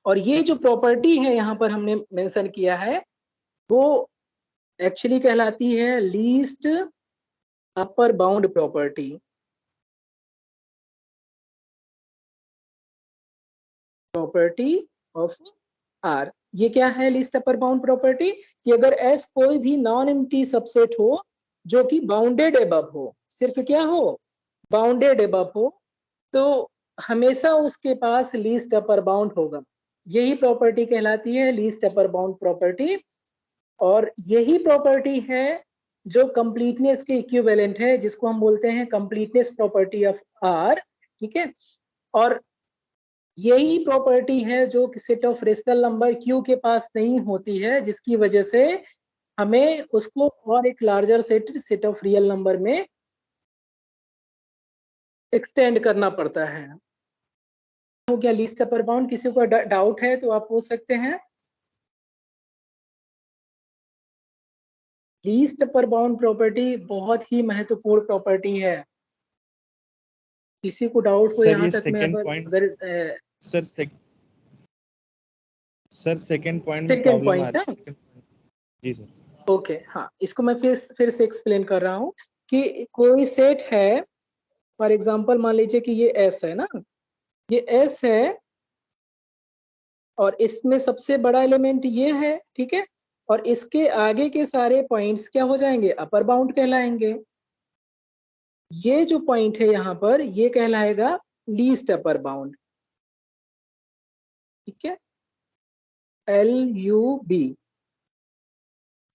और ये जो प्रॉपर्टी है यहाँ पर हमने मेंशन किया है, वो एक्चुअली कहलाती है least upper bound property. Property of R, ये क्या है लीस्ट अपर बाउंड प्रॉपर्टी, कि अगर एस कोई भी नॉन एम्प्टी सबसेट हो जो कि बाउंडेड एबव हो, सिर्फ क्या हो, बाउंडेड एबव हो, तो हमेशा उसके पास लीस्ट अपर बाउंड होगा। यही प्रॉपर्टी कहलाती है लीस्ट अपर बाउंड प्रॉपर्टी, और यही प्रॉपर्टी है जो कंप्लीटनेस के इक्विवेलेंट है, जिसको हम बोलते हैं कंप्लीटनेस प्रॉपर्टी ऑफ आर, ठीक है। और यही प्रॉपर्टी है जो set of rational number Q के पास नहीं होती है, जिसकी वजह से हमें उसको और एक larger set of real number में एक्सटेंड करना पड़ता है। हो गया लीस्ट अपर बाउंड। किसी को डाउट है तो आप पूछ सकते हैं। लीस्ट अपर बाउंड प्रॉपर्टी बहुत ही महत्वपूर्ण प्रॉपर्टी है। किसी को डाउट हो यहाँ तक में, अगर सर सेकंड पॉइंट में प्रॉब्लम आ रही है जी सर। ओके, हाँ, इसको मैं फिर से एक्सप्लेन कर रहा हूँ कि कोई सेट है, फॉर एग्जांपल मान लीजिए कि ये एस है ना, ये एस है और इसमें सबसे बड़ा एलिमेंट ये है, ठीक है। और इसके आगे के सारे पॉइंट्स क्या हो जाएंगे, अपर बाउंड कहलाएंगे। ये जो पॉइंट है यहाँ पर ये कहलाएगा लीस्ट अपर बाउंड, ठीक है, LUB,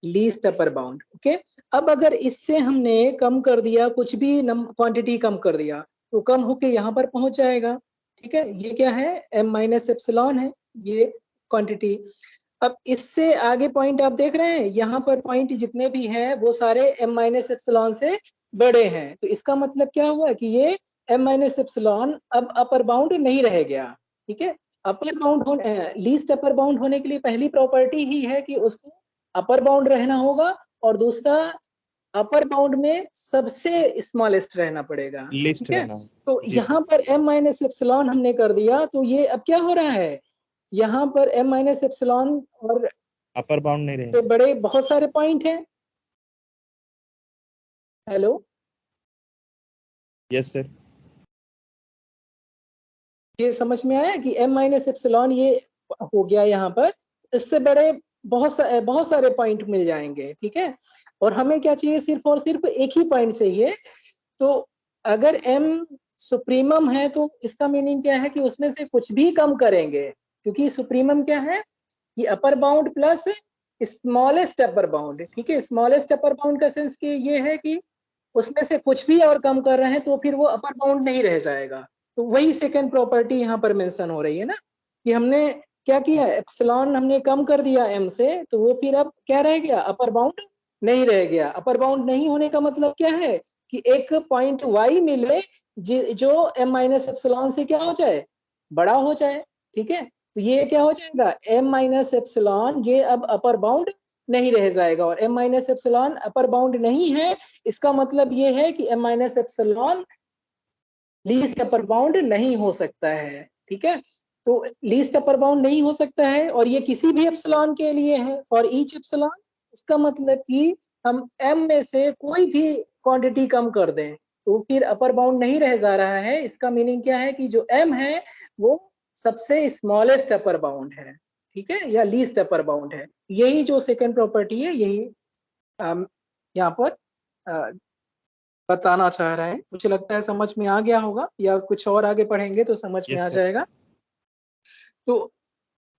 least upper bound, okay. अब अगर इससे हमने कम कर दिया, कुछ भी क्वांटिटी कम कर दिया, तो कम होके यहाँ पर पहुंच जाएगा, ठीक है। ये क्या है, m माइनस एप्सिलॉन है ये क्वांटिटी। अब इससे आगे पॉइंट आप देख रहे हैं, यहाँ पर पॉइंट जितने भी हैं वो सारे m माइनस एप्सिलॉन से बड़े हैं। तो इसका मतलब क्या हुआ कि ये m माइनस एप्सिलॉन अब अपर बाउंड नहीं रह गया। ठीक है, अपर बाउंड होने, लीस्ट अपर बाउंड होने के लिए पहली प्रॉपर्टी ही है कि उसको अपर बाउंड रहना होगा, और दूसरा अपर बाउंड में सबसे स्मॉलेस्ट रहना पड़ेगा। लिस्ट ठीक है, रहना। तो जी सर। यहाँ पर m माइनस एप्सिलॉन हमने कर दिया, तो ये अब क्या हो रहा है, यहाँ पर m माइनस एप्सिलॉन और अपर बाउंड नहीं से रहे। बड़े बहुत सारे पॉइंट हैं। Hello, yes sir. ये समझ में आया कि m माइनस एप्सिलॉन ये हो गया यहाँ पर, इससे बड़े बहुत सारे पॉइंट मिल जाएंगे। ठीक है, और हमें क्या चाहिए, सिर्फ और सिर्फ एक ही पॉइंट चाहिए। तो अगर m सुप्रीमम है तो इसका मीनिंग क्या है कि उसमें से कुछ भी कम करेंगे, क्योंकि सुप्रीमम क्या है कि upper bound plus smallest upper bound. ठीक है, स्मॉलेस्ट अपर बाउंड का सेंस कि ये है कि उसमें से कुछ भी और कम कर रहे हैं तो फिर वो अपर बाउंड नहीं रह जाएगा। तो वही सेकंड प्रॉपर्टी यहाँ पर मेंशन हो रही है ना, कि हमने क्या किया, एप्सिलॉन हमने कम कर दिया m से, तो वो फिर अब क्या रह गया, अपर बाउंड नहीं रह गया। अपर बाउंड नहीं होने का मतलब क्या है कि एक पॉइंट y मिले जो m माइनस एप्सिलॉन से क्या हो जाए, बड़ा हो जाए। ठीक है, तो ये क्या हो जाएगा, m माइनस एप्सिलॉन ये अब अपर बाउंड नहीं रह जाएगा, और m minus epsilon upper bound नहीं है, इसका मतलब ये है कि m minus epsilon least upper bound नहीं हो सकता है। ठीक है, तो लीस्ट अपर बाउंड नहीं हो सकता है, और ये किसी भी एप्सिलॉन के लिए है, फॉर ईच एप्सिलॉन। इसका मतलब कि हम m में से कोई भी क्वांटिटी कम कर दें तो फिर अपर बाउंड नहीं रह जा रहा है। इसका मीनिंग क्या है कि जो m है वो सबसे स्मॉलेस्ट अपर बाउंड है। ठीक है, या लीस्ट अपर बाउंड है। यही जो सेकंड प्रॉपर्टी है, यही यहाँ पर बताना चाह रहे हैं। मुझे लगता है समझ में आ गया होगा, या कुछ और आगे पढ़ेंगे तो समझ में यस आ सर। जाएगा। तो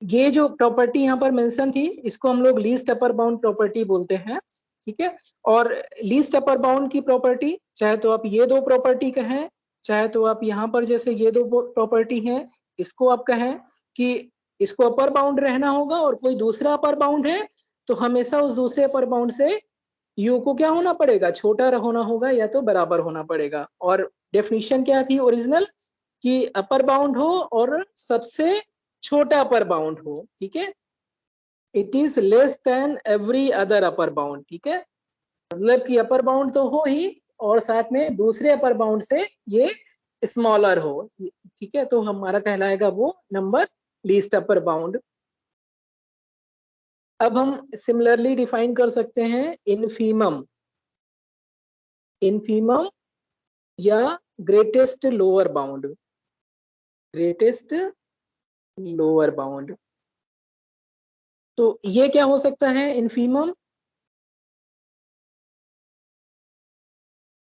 ये जो प्रॉपर्टी यहाँ पर मेंशन थी, इसको हम लोग लीस्ट अपर बाउंड प्रॉपर्टी बोलते हैं। ठीक है, और लीस्ट अपर बाउंड की प्रॉपर्टी, चाहे तो आप ये दो प्रॉपर्टी कहें, चाहे तो आप यहाँ पर जैसे ये दो प्रॉपर्टी हैं, इसको आप कहें कि इसको अपर बाउंड रहना होगा, और कोई दूसरा अपर बाउंड है तो हमेशा उस दूसरे अपर बाउंड से यू को क्या होना पड़ेगा, छोटा होना होगा या तो बराबर होना पड़ेगा। और डेफिनेशन क्या थी ओरिजिनल, कि अपर बाउंड हो और सबसे छोटा अपर बाउंड हो। ठीक है, it is less then every other upper bound. ठीक है, मतलब कि अपर बाउंड तो हो ही, और साथ में दूसरे अपर बाउंड से ये स्मॉलर हो। ठीक है, तो हमारा कहलाएगा वो नंबर लीस्ट अपर बाउंड। अब हम सिमिलरली डिफाइन कर सकते हैं इनफीमम, इनफीमम या greatest lower bound, greatest lower bound. तो ये क्या हो सकता है, इनफीमम,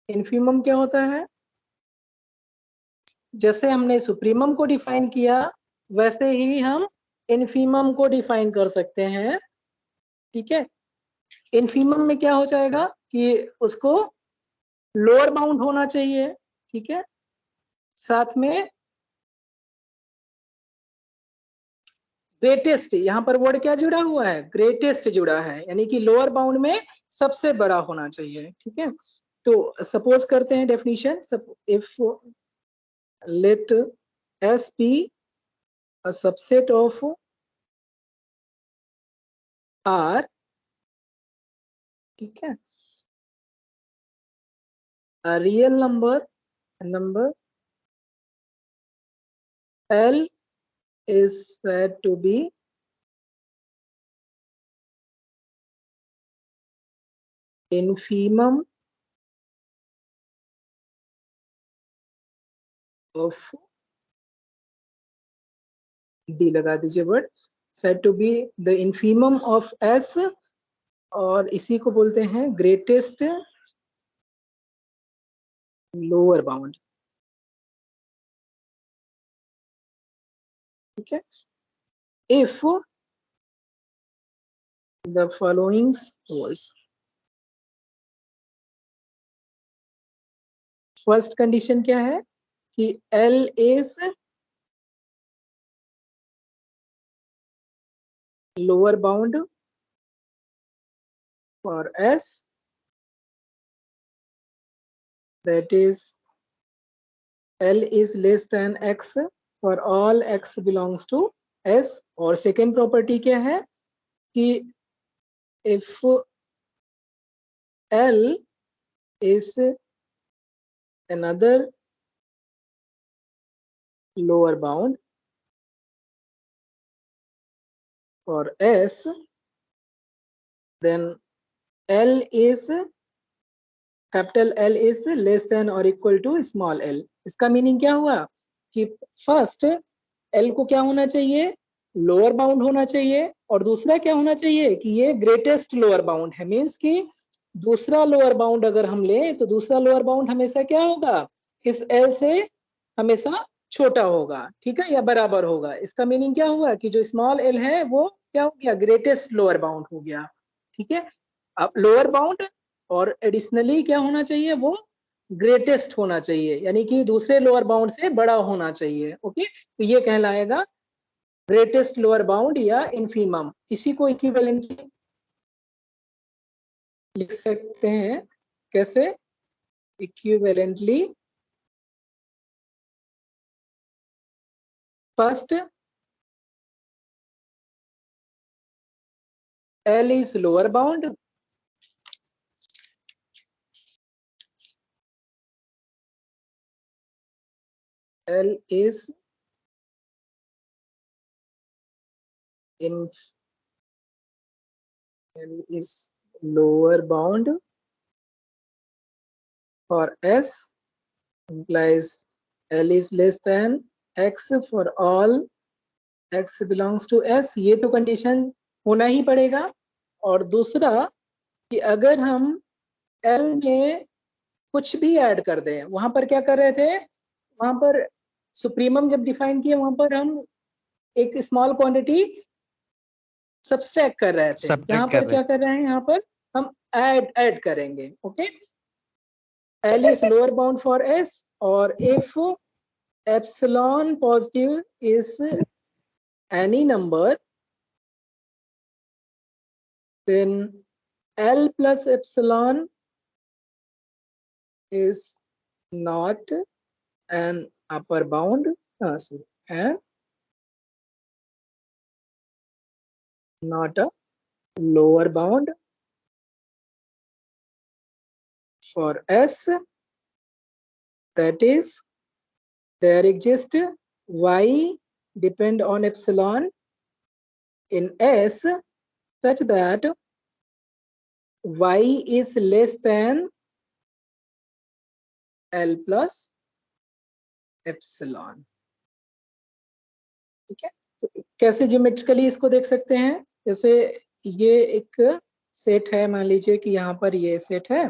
इनफीमम क्या होता है, जैसे हमने सुप्रीमम को डिफाइन किया वैसे ही हम इनफीमम को डिफाइन कर सकते हैं। ठीक है, इनफीमम में क्या हो जाएगा कि उसको लोअर बाउंड होना चाहिए। ठीक है, साथ में ग्रेटेस्ट, यहाँ पर वर्ड क्या जुड़ा हुआ है, ग्रेटेस्ट जुड़ा है, यानी कि लोअर बाउंड में सबसे बड़ा होना चाहिए। ठीक है, तो सपोज करते हैं definition, if let S be a subset of R. ठीक है, a real number L is said to be infimum of, D लगा दीजिए word, said to be the infimum of S, और इसी को बोलते हैं ग्रेटेस्ट लोअर बाउंड। ठीक है, if the followings holds, first condition क्या है कि L is lower bound for S, that is L is less than X for all X belongs to S. और second property क्या है कि if L is another lower bound for S, then L is capital L is less than or equal to small l. इसका meaning क्या हुआ कि first L को क्या होना चाहिए, लोअर बाउंड होना चाहिए, और दूसरा क्या होना चाहिए कि ये ग्रेटेस्ट लोअर बाउंड है। मीन्स कि दूसरा लोअर बाउंड अगर हम लें तो दूसरा लोअर बाउंड हमेशा क्या होगा, इस L से हमेशा छोटा होगा, ठीक है, या बराबर होगा। इसका मीनिंग क्या हुआ कि जो स्मॉल l है वो क्या हो गया, ग्रेटेस्ट लोअर बाउंड हो गया, ठीक है। अब लोअर बाउंड और एडिशनली क्या होना चाहिए, वो ग्रेटेस्ट होना चाहिए, यानी कि दूसरे लोअर बाउंड से बड़ा होना चाहिए। ओके, तो ये कहलाएगा ग्रेटेस्ट लोअर बाउंड या इन्फीमम। इसी को इक्विवेलेंटली लिख सकते हैं, कैसे, equivalently first L is lower bound, L is lower bound for S, implies L is less than X for all X belongs to S। ये तो कंडीशन होना ही पड़ेगा। और दूसरा कि अगर हम L में कुछ भी ऐड कर दें, वहां पर क्या कर रहे थे, वहां पर सुप्रीमम जब डिफाइन किया वहां पर हम एक स्मॉल क्वांटिटी सब्सट्रैक्ट कर रहे थे, यहाँ पर क्या कर रहे हैं, यहाँ पर हम ऐड करेंगे। Okay, L is lower bound for S, और if epsilon positive is any number, then L plus epsilon is not an upper bound, and not a lower bound for S. That is, there exists y depend on epsilon in S such that y is less than L plus epsilon. ठीक है, तो कैसे geometrically इसको देख सकते हैं, जैसे ये एक सेट है, मान लीजिए कि यहाँ पर ये सेट है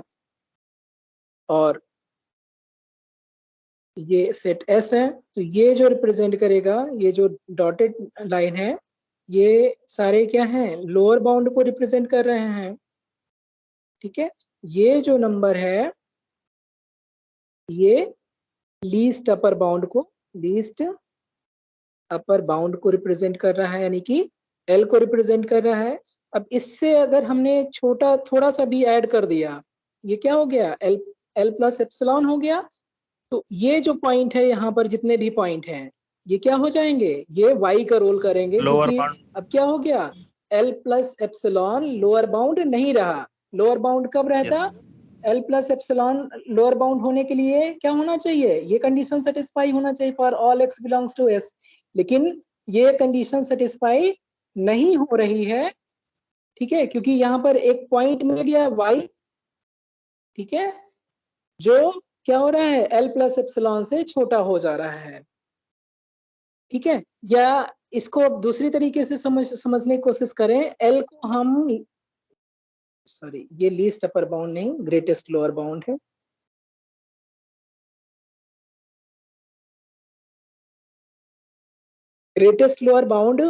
और ये सेट S है, तो ये जो रिप्रेजेंट करेगा, ये जो डॉटेड लाइन है, ये सारे क्या हैं, लोअर बाउंड को रिप्रेजेंट कर रहे हैं। ठीक है, ये जो नंबर है ये लीस्ट अपर बाउंड को, लीस्ट अपर बाउंड को रिप्रेजेंट कर रहा है, यानी कि L को रिप्रेजेंट कर रहा है। अब इससे अगर हमने छोटा थोड़ा सा भी ऐड कर दिया, ये क्या हो गया, L प्लस एप्सिलॉन हो गया। तो ये जो पॉइंट है, यहाँ पर जितने भी पॉइंट हैं, ये क्या हो जाएंगे, ये Y का रोल करेंगे, क्योंकि अब क्या हो गया, L plus epsilon lower bound नहीं रहा। लोअर बाउंड कब रहता, L plus epsilon lower bound होने के लिए क्या होना चाहिए, ये कंडीशन सेटिस्फाई होना चाहिए for all x belongs to S। लेकिन ये कंडीशन सेटिस्फाई नहीं हो रही है, ठीक है, क्योंकि यहाँ पर एक पॉइंट मिल गया y, ठीक है, जो क्या हो रहा है, L प्लस एप्सिलॉन से छोटा हो जा रहा है। ठीक है, या इसको अब दूसरी तरीके से समझने की कोशिश करें, L को हम, सॉरी ये लीस्ट अपर बाउंड नहीं, ग्रेटेस्ट लोअर बाउंड है। ग्रेटेस्ट लोअर बाउंड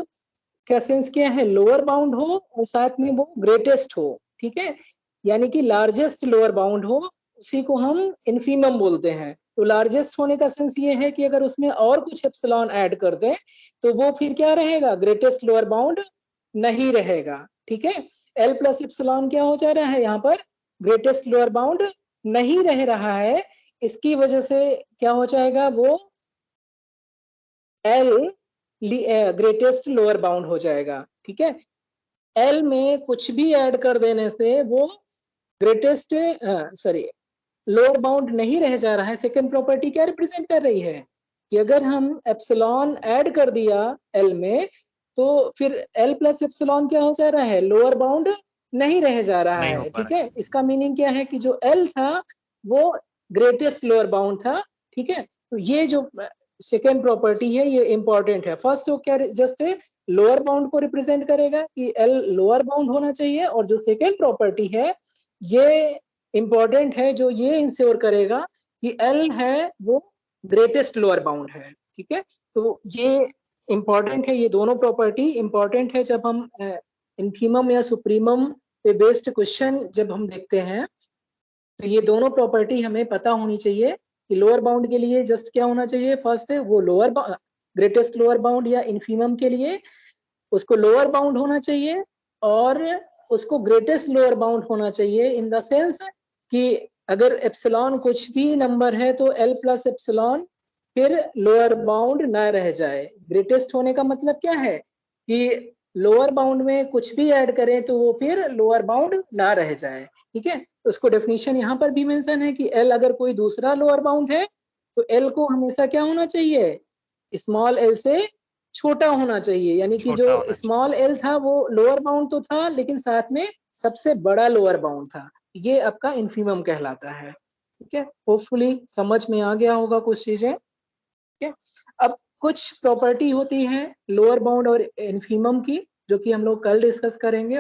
का सेंस क्या है, लोअर बाउंड हो और साथ में वो ग्रेटेस्ट हो। ठीक है, यानी कि लार्जेस्ट लोअर बाउंड हो, उसी को हम इन्फीमम बोलते हैं। तो लार्जेस्ट होने का सेंस ये है कि अगर उसमें और कुछ एप्सिलॉन ऐड कर दें तो वो फिर क्या रहेगा, ग्रेटेस्ट लोअर बाउंड नहीं रहेगा, ठीक है। एल प्लस इप्सिलॉन क्या हो जा रहा है यहाँ पर, ग्रेटेस्ट लोअर बाउंड नहीं रह रहा है, इसकी वजह से क्या हो जाएगा, वो एल ग्रेटेस्ट लोअर बाउंड हो जाएगा, ठीक है। एल में कुछ भी ऐड कर देने से वो ग्रेटेस्ट लोअर बाउंड नहीं रह जा रहा है। सेकेंड प्रॉपर्टी क्या रिप्रेजेंट कर रही है कि अगर हम एप्सिलॉन ऐड कर दिया एल में तो फिर एल प्लस एप्सिलॉन क्या हो जा रहा है, लोअर बाउंड नहीं रह जा रहा है, ठीक है। इसका मीनिंग क्या है कि जो एल था वो ग्रेटेस्ट लोअर बाउंड था, ठीक है। तो ये जो सेकेंड प्रॉपर्टी है ये इंपॉर्टेंट है। फर्स्ट तो क्या जस्ट लोअर बाउंड को रिप्रेजेंट करेगा कि एल लोअर बाउंड होना चाहिए, और जो सेकेंड प्रॉपर्टी है ये इंपॉर्टेंट है, जो ये इंश्योर करेगा कि एल है वो ग्रेटेस्ट लोअर बाउंड है, ठीक है। तो ये इंपॉर्टेंट है, ये दोनों प्रॉपर्टी इंपॉर्टेंट है जब हम इन्फीमम या सुप्रीमम पे बेस्ड क्वेश्चन जब हम देखते हैं, तो ये दोनों प्रॉपर्टी हमें पता होनी चाहिए कि लोअर बाउंड के लिए जस्ट क्या होना चाहिए, फर्स्ट है वो लोअर ग्रेटेस्ट लोअर बाउंड, या इन्फीमम के लिए उसको लोअर बाउंड होना चाहिए और उसको ग्रेटेस्ट लोअर बाउंड होना चाहिए, इन द सेंस कि अगर एप्सिलॉन कुछ भी नंबर है तो एल प्लस एप्सिलॉन फिर लोअर बाउंड ना रह जाए। ग्रेटेस्ट होने का मतलब क्या है कि लोअर बाउंड में कुछ भी ऐड करें तो वो फिर लोअर बाउंड ना रह जाए, ठीक है। तो उसको डेफिनेशन यहाँ पर भी मेंशन है कि एल अगर कोई दूसरा लोअर बाउंड है तो एल को हमेशा क्या होना चाहिए, स्मॉल एल से छोटा होना चाहिए, यानी कि जो स्मॉल एल था वो लोअर बाउंड तो था लेकिन साथ में सबसे बड़ा लोअर बाउंड था, ये आपका इन्फीमम कहलाता है, ठीक है। होपफुली समझ में आ गया होगा कुछ चीजें, ठीक है। अब कुछ प्रॉपर्टी होती है लोअर बाउंड और इन्फीमम की जो कि हम लोग कल डिस्कस करेंगे।